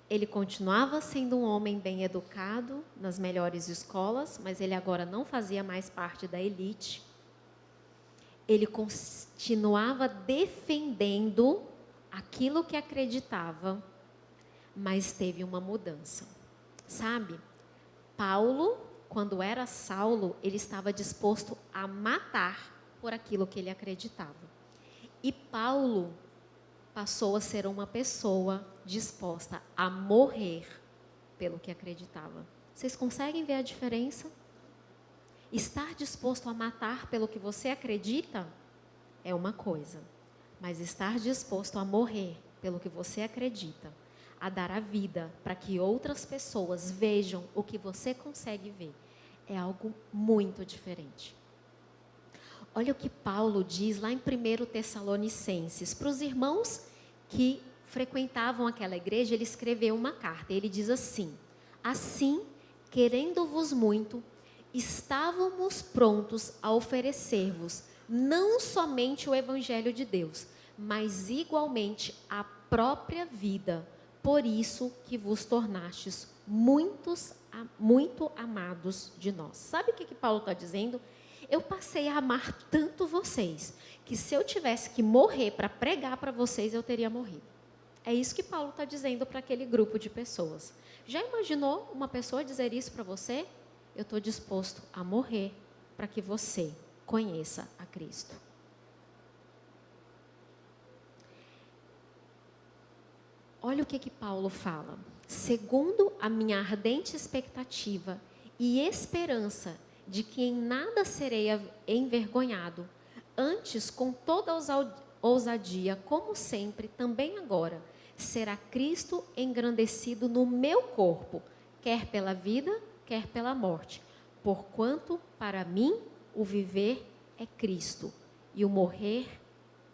Ele continuava sendo um homem bem educado, nas melhores escolas, mas ele agora não fazia mais parte da elite. Ele continuava defendendo aquilo que acreditava, mas teve uma mudança. Sabe, Paulo, quando era Saulo, ele estava disposto a matar por aquilo que ele acreditava. E Paulo passou a ser uma pessoa disposta a morrer pelo que acreditava. Vocês conseguem ver a diferença? Estar disposto a matar pelo que você acredita é uma coisa, mas estar disposto a morrer pelo que você acredita, a dar a vida para que outras pessoas vejam o que você consegue ver, é algo muito diferente. Olha o que Paulo diz lá em 1 Tessalonicenses, para os irmãos que frequentavam aquela igreja, ele escreveu uma carta, ele diz assim: assim, querendo-vos muito, estávamos prontos a oferecer-vos não somente o Evangelho de Deus, mas igualmente a própria vida, por isso que vos tornastes muito amados de nós. Sabe o que Paulo está dizendo? Eu passei a amar tanto vocês, que se eu tivesse que morrer para pregar para vocês, eu teria morrido. É isso que Paulo está dizendo para aquele grupo de pessoas. Já imaginou uma pessoa dizer isso para você? Eu estou disposto a morrer para que você conheça a Cristo. Olha o que Paulo fala. Segundo a minha ardente expectativa e esperança de que em nada serei envergonhado, antes com toda ousadia, como sempre, também agora, será Cristo engrandecido no meu corpo, quer pela vida, quer pela morte. Porquanto, para mim, o viver é Cristo e o morrer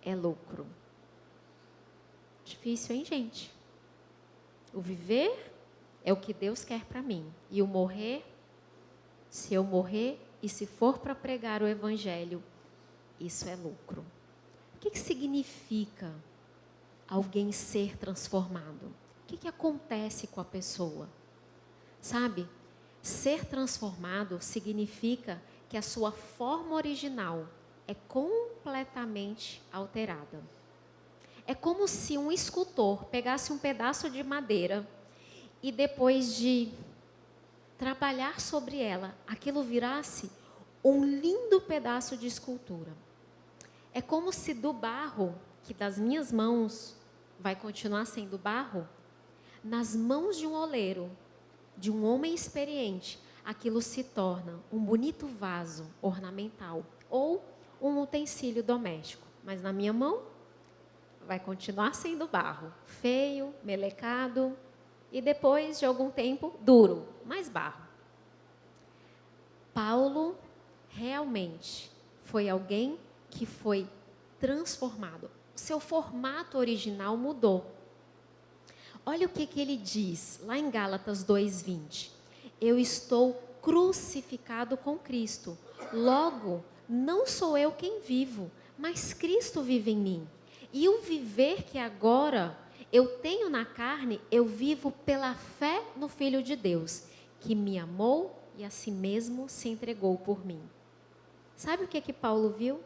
é lucro. Difícil, hein, gente? O viver é o que Deus quer para mim. E o morrer, se eu morrer e se for para pregar o Evangelho, isso é lucro. O que significa alguém ser transformado? O que acontece com a pessoa? Sabe, ser transformado significa que a sua forma original é completamente alterada. É como se um escultor pegasse um pedaço de madeira e depois de trabalhar sobre ela, aquilo virasse um lindo pedaço de escultura. É como se do barro, que das minhas mãos vai continuar sendo barro, nas mãos de um oleiro, de um homem experiente, aquilo se torna um bonito vaso ornamental ou um utensílio doméstico. Mas na minha mão vai continuar sendo barro, feio, melecado e depois de algum tempo duro, mais barro. Paulo realmente foi alguém que foi transformado. Seu formato original mudou. Olha o que ele diz lá em Gálatas 2:20. Eu estou crucificado com Cristo. Logo, não sou eu quem vivo, mas Cristo vive em mim. E o viver que agora eu tenho na carne, eu vivo pela fé no Filho de Deus, que me amou e a si mesmo se entregou por mim. Sabe o que Paulo viu?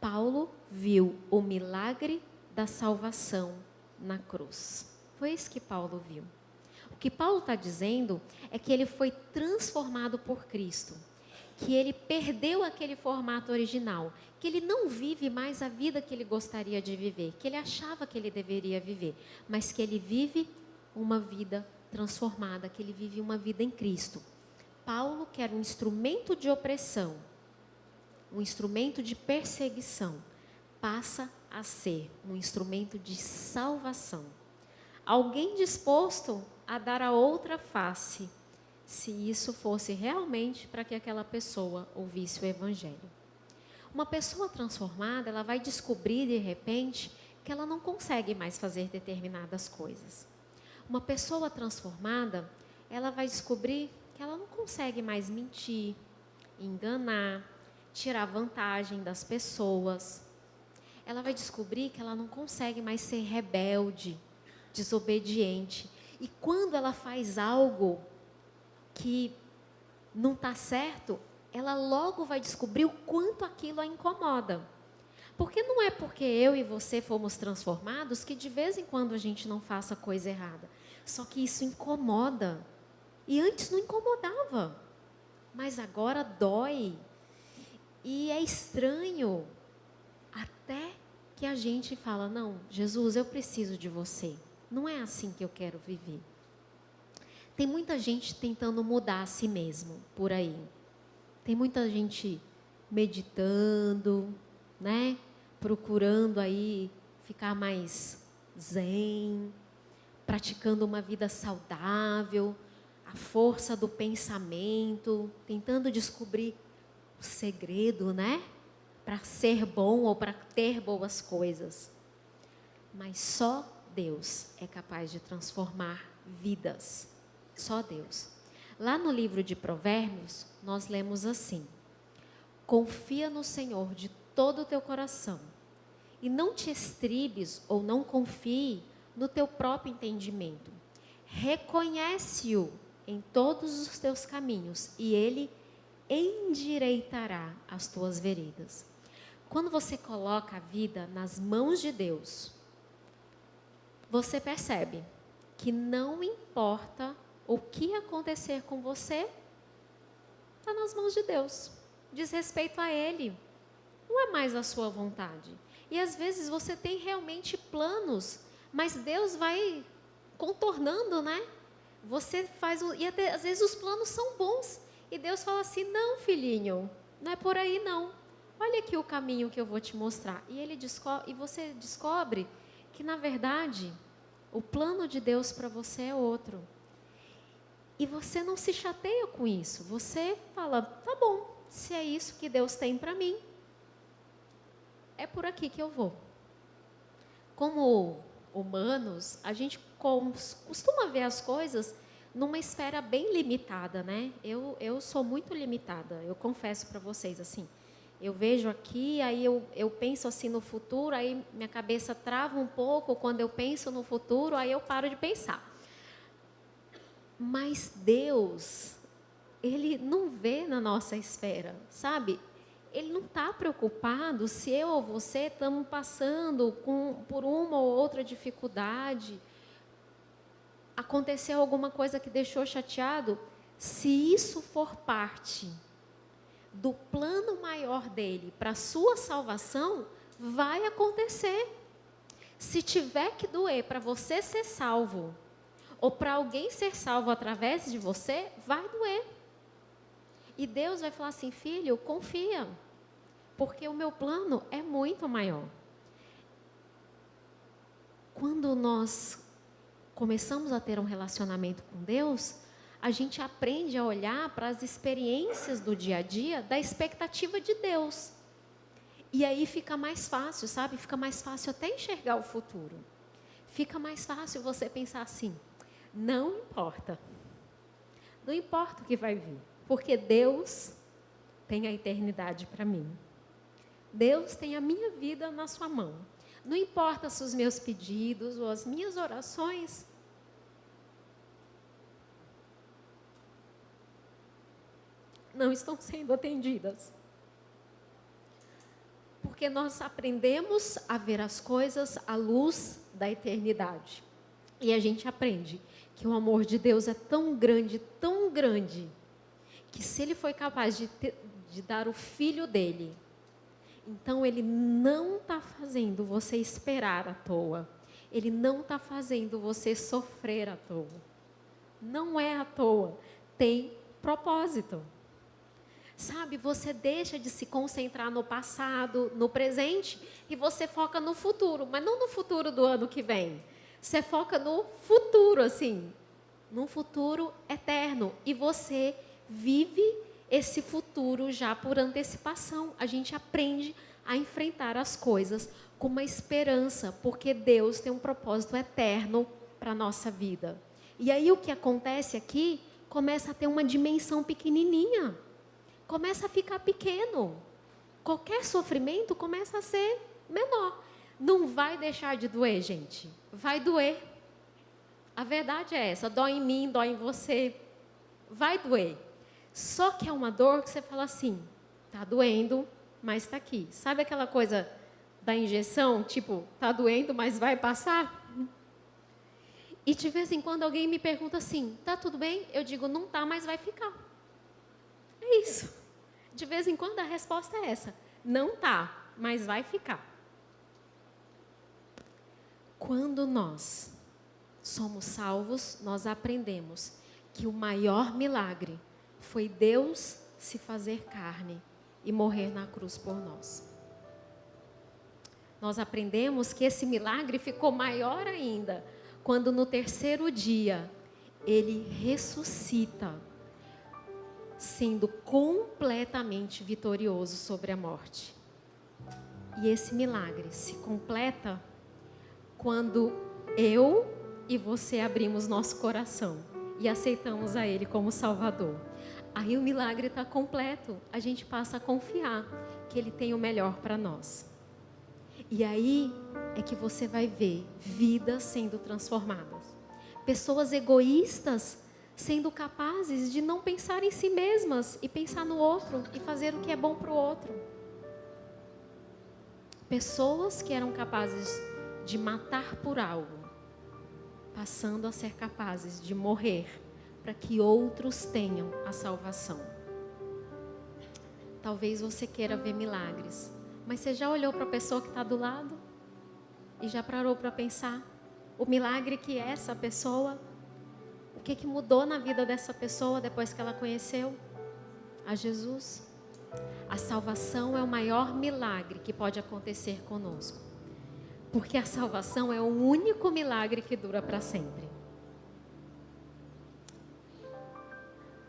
Paulo viu o milagre da salvação na cruz. Foi isso que Paulo viu. O que Paulo está dizendo é que ele foi transformado por Cristo, que ele perdeu aquele formato original, que ele não vive mais a vida que ele gostaria de viver, que ele achava que ele deveria viver, mas que ele vive uma vida transformada, que ele vive uma vida em Cristo. Paulo, que era um instrumento de opressão, um instrumento de perseguição, passa a ser um instrumento de salvação. Alguém disposto a dar a outra face, se isso fosse realmente para que aquela pessoa ouvisse o Evangelho. Uma pessoa transformada, ela vai descobrir de repente que ela não consegue mais fazer determinadas coisas. Uma pessoa transformada, ela vai descobrir que ela não consegue mais mentir, enganar, tirar vantagem das pessoas. Ela vai descobrir que ela não consegue mais ser rebelde, desobediente. E quando ela faz algo que não está certo, ela logo vai descobrir o quanto aquilo a incomoda. Porque não é porque eu e você fomos transformados que de vez em quando a gente não faça coisa errada. Só que isso incomoda. E antes não incomodava. Mas agora dói. E é estranho. Até que a gente fala, não, Jesus, eu preciso de você. Não é assim que eu quero viver. Tem muita gente tentando mudar a si mesmo por aí. Tem muita gente meditando, né? Procurando aí ficar mais zen, praticando uma vida saudável, a força do pensamento, tentando descobrir o segredo, né? Para ser bom ou para ter boas coisas. Mas só Deus é capaz de transformar vidas. Só Deus. Lá no livro de Provérbios, nós lemos assim: confia no Senhor de todo o teu coração e não te estribes ou não confie no teu próprio entendimento. Reconhece-o em todos os teus caminhos e ele endireitará as tuas veredas. Quando você coloca a vida nas mãos de Deus, você percebe que não importa o que acontecer com você, está nas mãos de Deus. Diz respeito a Ele. Não é mais a sua vontade. E às vezes você tem realmente planos, mas Deus vai contornando, né? Você faz, e até, às vezes os planos são bons. E Deus fala assim: não, filhinho, não é por aí não. Olha aqui o caminho que eu vou te mostrar. E você descobre que, na verdade, o plano de Deus para você é outro. E você não se chateia com isso. Você fala: tá bom, se é isso que Deus tem para mim, é por aqui que eu vou. Como humanos, a gente costuma ver as coisas numa esfera bem limitada, né? Eu sou muito limitada, eu confesso para vocês, assim. Eu vejo aqui, aí eu penso assim no futuro, aí minha cabeça trava um pouco quando eu penso no futuro, aí eu paro de pensar. Mas Deus, Ele não vê na nossa esfera, sabe? Ele não está preocupado se eu ou você estamos passando por uma ou outra dificuldade, aconteceu alguma coisa que deixou chateado. Se isso for parte do plano maior dele para a sua salvação, vai acontecer. Se tiver que doer para você ser salvo, ou para alguém ser salvo através de você, vai doer. E Deus vai falar assim: filho, confia, porque o meu plano é muito maior. Quando nós começamos a ter um relacionamento com Deus, a gente aprende a olhar para as experiências do dia a dia da expectativa de Deus. E aí fica mais fácil, sabe? Fica mais fácil até enxergar o futuro. Fica mais fácil você pensar assim: não importa. Não importa o que vai vir, porque Deus tem a eternidade para mim. Deus tem a minha vida na sua mão. Não importa se os meus pedidos ou as minhas orações não estão sendo atendidas. Porque nós aprendemos a ver as coisas à luz da eternidade. E a gente aprende que o amor de Deus é tão grande, que se Ele foi capaz de dar o Filho dEle, então Ele não está fazendo você esperar à toa. Ele não está fazendo você sofrer à toa. Não é à toa. Tem propósito. Sabe, você deixa de se concentrar no passado, no presente, e você foca no futuro. Mas não no futuro do ano que vem. Você foca no futuro, assim. Num futuro eterno. E você vive esse futuro já por antecipação. A gente aprende a enfrentar as coisas com uma esperança, porque Deus tem um propósito eterno para a nossa vida. E aí o que acontece aqui, começa a ter uma dimensão pequenininha. Começa a ficar pequeno. Qualquer sofrimento começa a ser menor. Não vai deixar de doer, gente. Vai doer. A verdade é essa. Dói em mim, dói em você. Vai doer. Só que é uma dor que você fala assim: tá doendo, mas está aqui. Sabe aquela coisa da injeção? Tipo, tá doendo, mas vai passar? E de vez em quando alguém me pergunta assim: tá tudo bem? Eu digo: não tá, mas vai ficar. É isso. De vez em quando a resposta é essa: não tá, mas vai ficar. Quando nós somos salvos, nós aprendemos que o maior milagre foi Deus se fazer carne e morrer na cruz por nós. Nós aprendemos que esse milagre ficou maior ainda quando no terceiro dia ele ressuscita, sendo completamente vitorioso sobre a morte. E esse milagre se completa quando eu e você abrimos nosso coração e aceitamos a Ele como Salvador. Aí o milagre está completo, a gente passa a confiar que Ele tem o melhor para nós. E aí é que você vai ver vidas sendo transformadas. Pessoas egoístas sendo capazes de não pensar em si mesmas e pensar no outro e fazer o que é bom para o outro. Pessoas que eram capazes de matar por algo, passando a ser capazes de morrer para que outros tenham a salvação. Talvez você queira ver milagres, mas você já olhou para a pessoa que está do lado e já parou para pensar o milagre que é essa pessoa? O que mudou na vida dessa pessoa depois que ela conheceu a Jesus? A salvação é o maior milagre que pode acontecer conosco, porque a salvação é o único milagre que dura para sempre.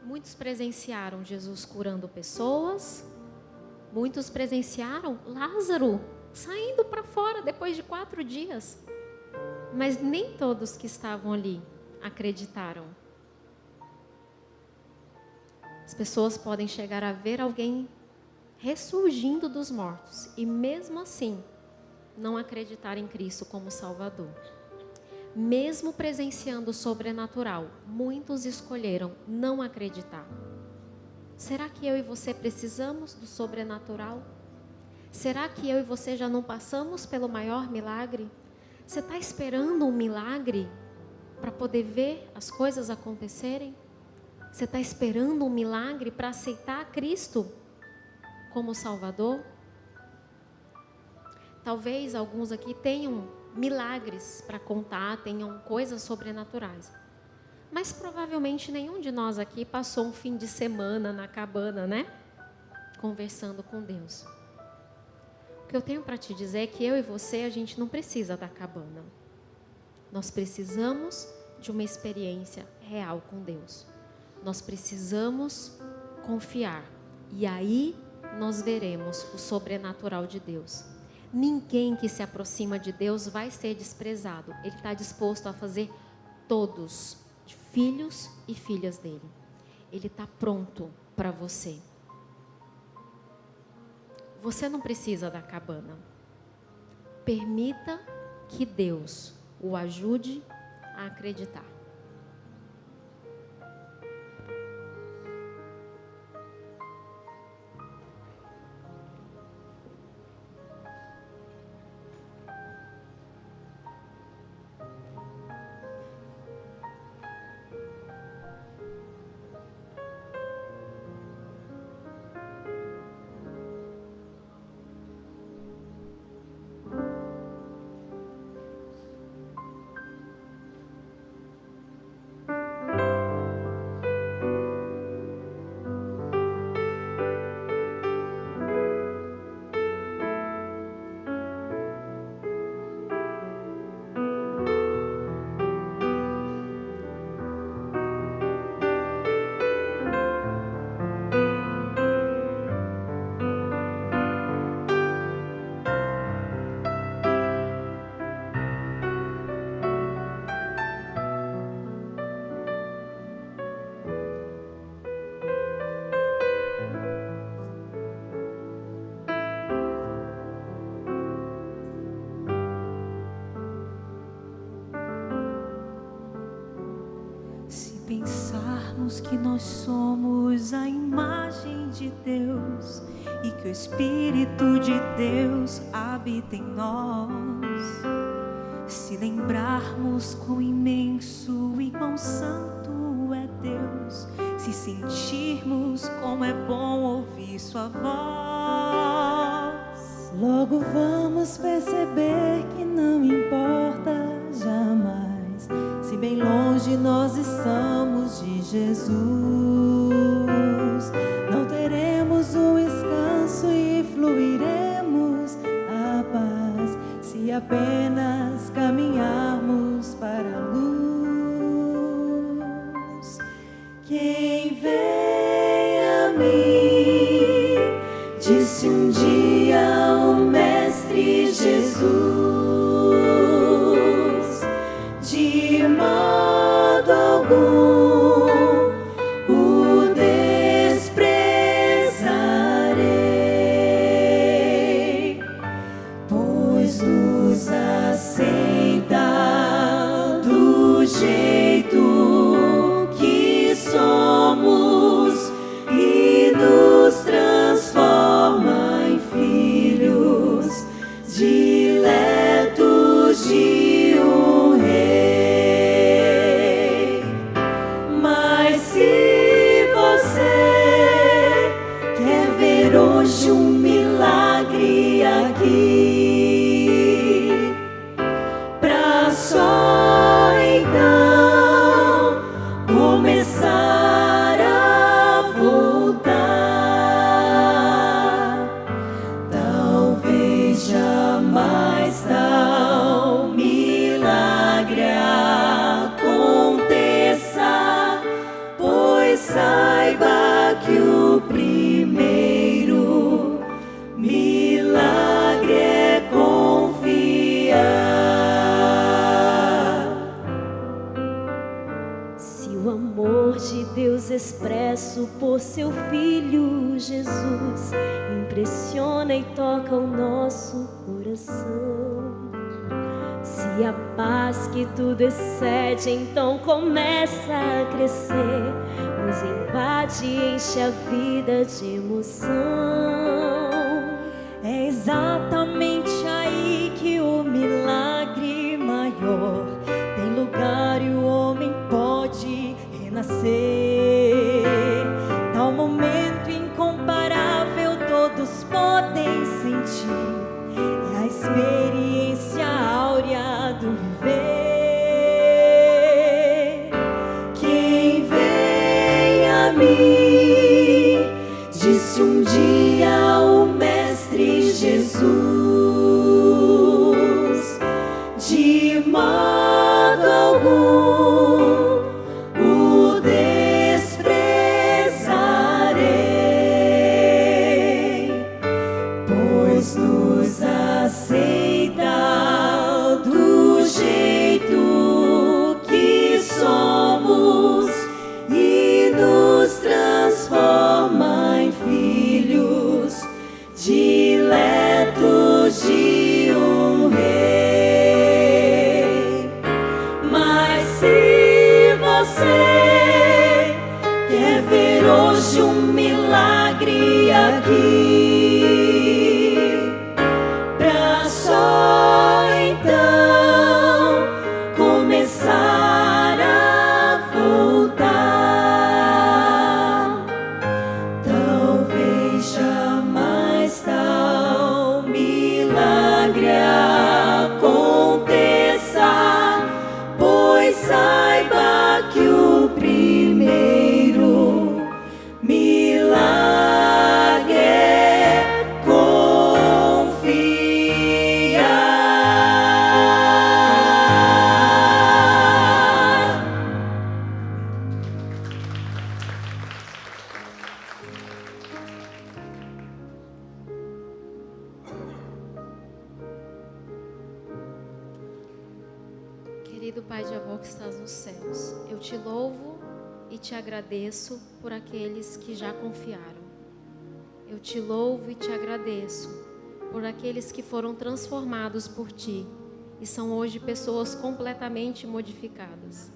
Muitos presenciaram Jesus curando pessoas, muitos presenciaram Lázaro saindo para fora depois de 4 dias, mas nem todos que estavam ali acreditaram. As pessoas podem chegar a ver alguém ressurgindo dos mortos e mesmo assim não acreditar em Cristo como Salvador. Mesmo presenciando o sobrenatural, muitos escolheram não acreditar. Será que eu e você precisamos do sobrenatural? Será que eu e você já não passamos pelo maior milagre? Você está esperando um milagre para poder ver as coisas acontecerem? Você está esperando um milagre para aceitar Cristo como Salvador? Talvez alguns aqui tenham milagres para contar, tenham coisas sobrenaturais. Mas provavelmente nenhum de nós aqui passou um fim de semana na cabana, né? Conversando com Deus. O que eu tenho para te dizer é que eu e você, a gente não precisa da cabana. Nós precisamos de uma experiência real com Deus. Nós precisamos confiar. E aí nós veremos o sobrenatural de Deus. Ninguém que se aproxima de Deus vai ser desprezado. Ele está disposto a fazer todos, filhos e filhas dele. Ele está pronto para você. Você não precisa da cabana. Permita que Deus o ajude a acreditar. Pensarmos que nós somos a imagem de Deus e que o Espírito de Deus habita em nós. Se lembrarmos quão imenso e quão santo é Deus, se sentirmos como é bom ouvir sua voz, logo vamos perceber que não importa jamais se bem longe nós estamos de Jesus, não teremos um descanso e fluiremos a paz se apenas caminharmos para a luz. Quem vem a mim, disse um dia o Mestre Jesus, de modo algum o desprezarei, pois nos aceita do jeito que somos e nos transforma em filhos diletos de um rei. Mas se você quer ver hoje um milagre aqui, pra só então começar a voltar, talvez jamais tal milagre aconteça, pois saiba que o primeiro milagre é confiar. Se o amor de Deus expresso por seu Filho Jesus impressiona e toca o nosso coração, se a paz que tudo excede então começa a crescer, nos invade e enche a vida de emoção, é exatamente aí que o milagre maior tem lugar e o homem pode renascer. Tal momento incomparável todos podem sentir, é a experiência áurea do viver. Quem vem a mim, disse um dia o Mestre Jesus, de modo algum o desprezarei, pois nos aceita do jeito que somos e nos transforma em filhos diletos de um rei. Mas se você quer ver hoje um milagre aqui, pra só então começar a voltar, talvez jamais tal milagre aconteça, pois saiba que o primeiro milagre é confiar. Querido Pai de amor que estás nos céus, eu te louvo e te agradeço por aqueles que já confiaram. Eu te louvo e te agradeço por aqueles que foram transformados por ti e são hoje pessoas completamente modificadas.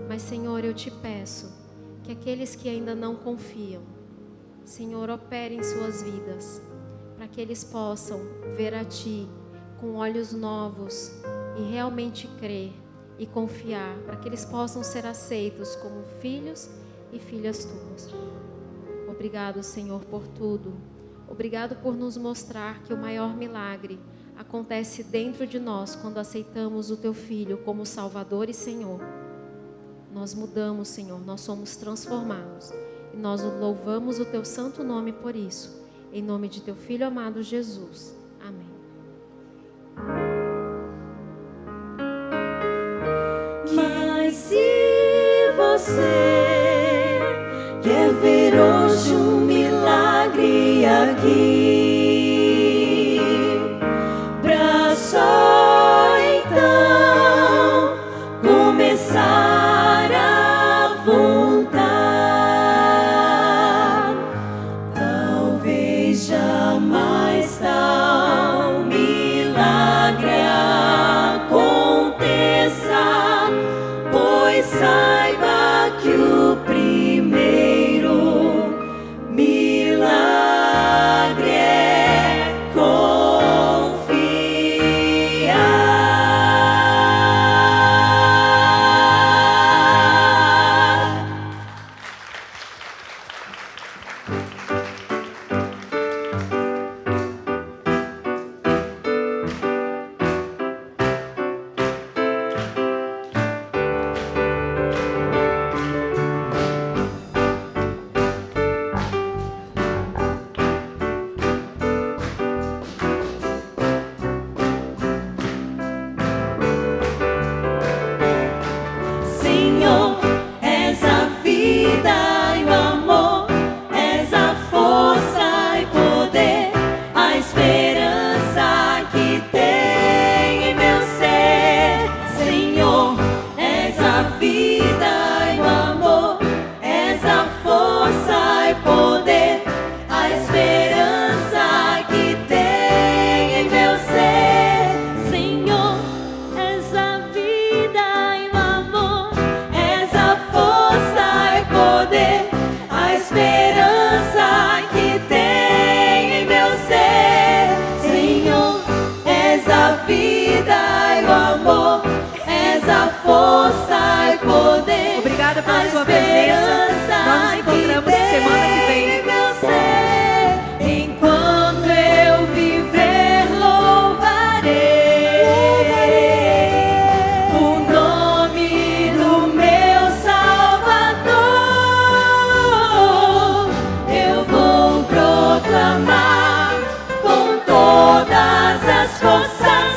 Mas, Senhor, eu te peço que aqueles que ainda não confiam, Senhor, opere em suas vidas, para que eles possam ver a ti com olhos novos e realmente crer e confiar, para que eles possam ser aceitos como filhos e filhas tuas. Obrigado, Senhor, por tudo. Obrigado por nos mostrar que o maior milagre acontece dentro de nós quando aceitamos o Teu Filho como Salvador e Senhor. nós mudamos, Senhor, nós somos transformados. E nós louvamos o Teu santo nome por isso. Em nome de Teu Filho amado Jesus. Amém. Mas se você quer ver hoje um milagre aqui, pra só então começar a voltar, talvez jamais tal milagre aconteça, pois saiba que o primeiro milagre é confiar. Senhor, és a vida e o amor, és a força e poder, a esperança que tem em meu ser. Senhor, és a vida e o amor, és a força e poder, a esperança que tem em meu ser. Senhor, és a vida e o amor, és a força e poder, a esperança que tem em meu ser. Senhor, és a vida e o amor, és a força e poder. Obrigada pela a sua presença. Nós nos encontramos semana que vem. Enquanto eu viver, louvarei o nome do meu Salvador. Eu vou proclamar com todas as forças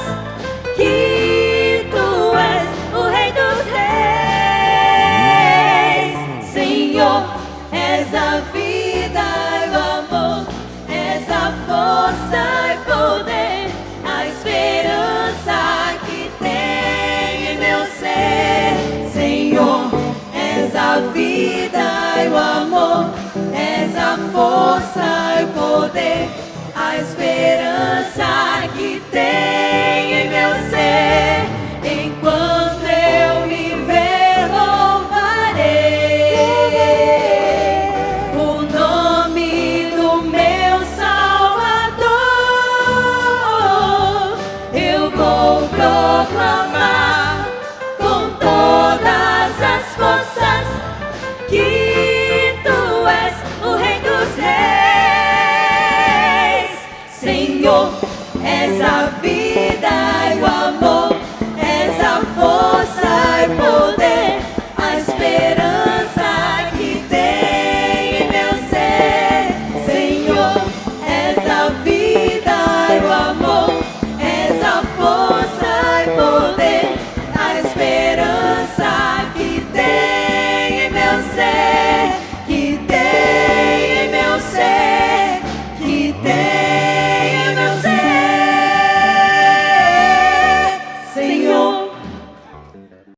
que Tu és o Rei dos Reis. Senhor, és a vida e o amor, és a força e poder, a esperança que tem em meu ser. Senhor, és a vida e o amor, és a força e poder, a esperança que tem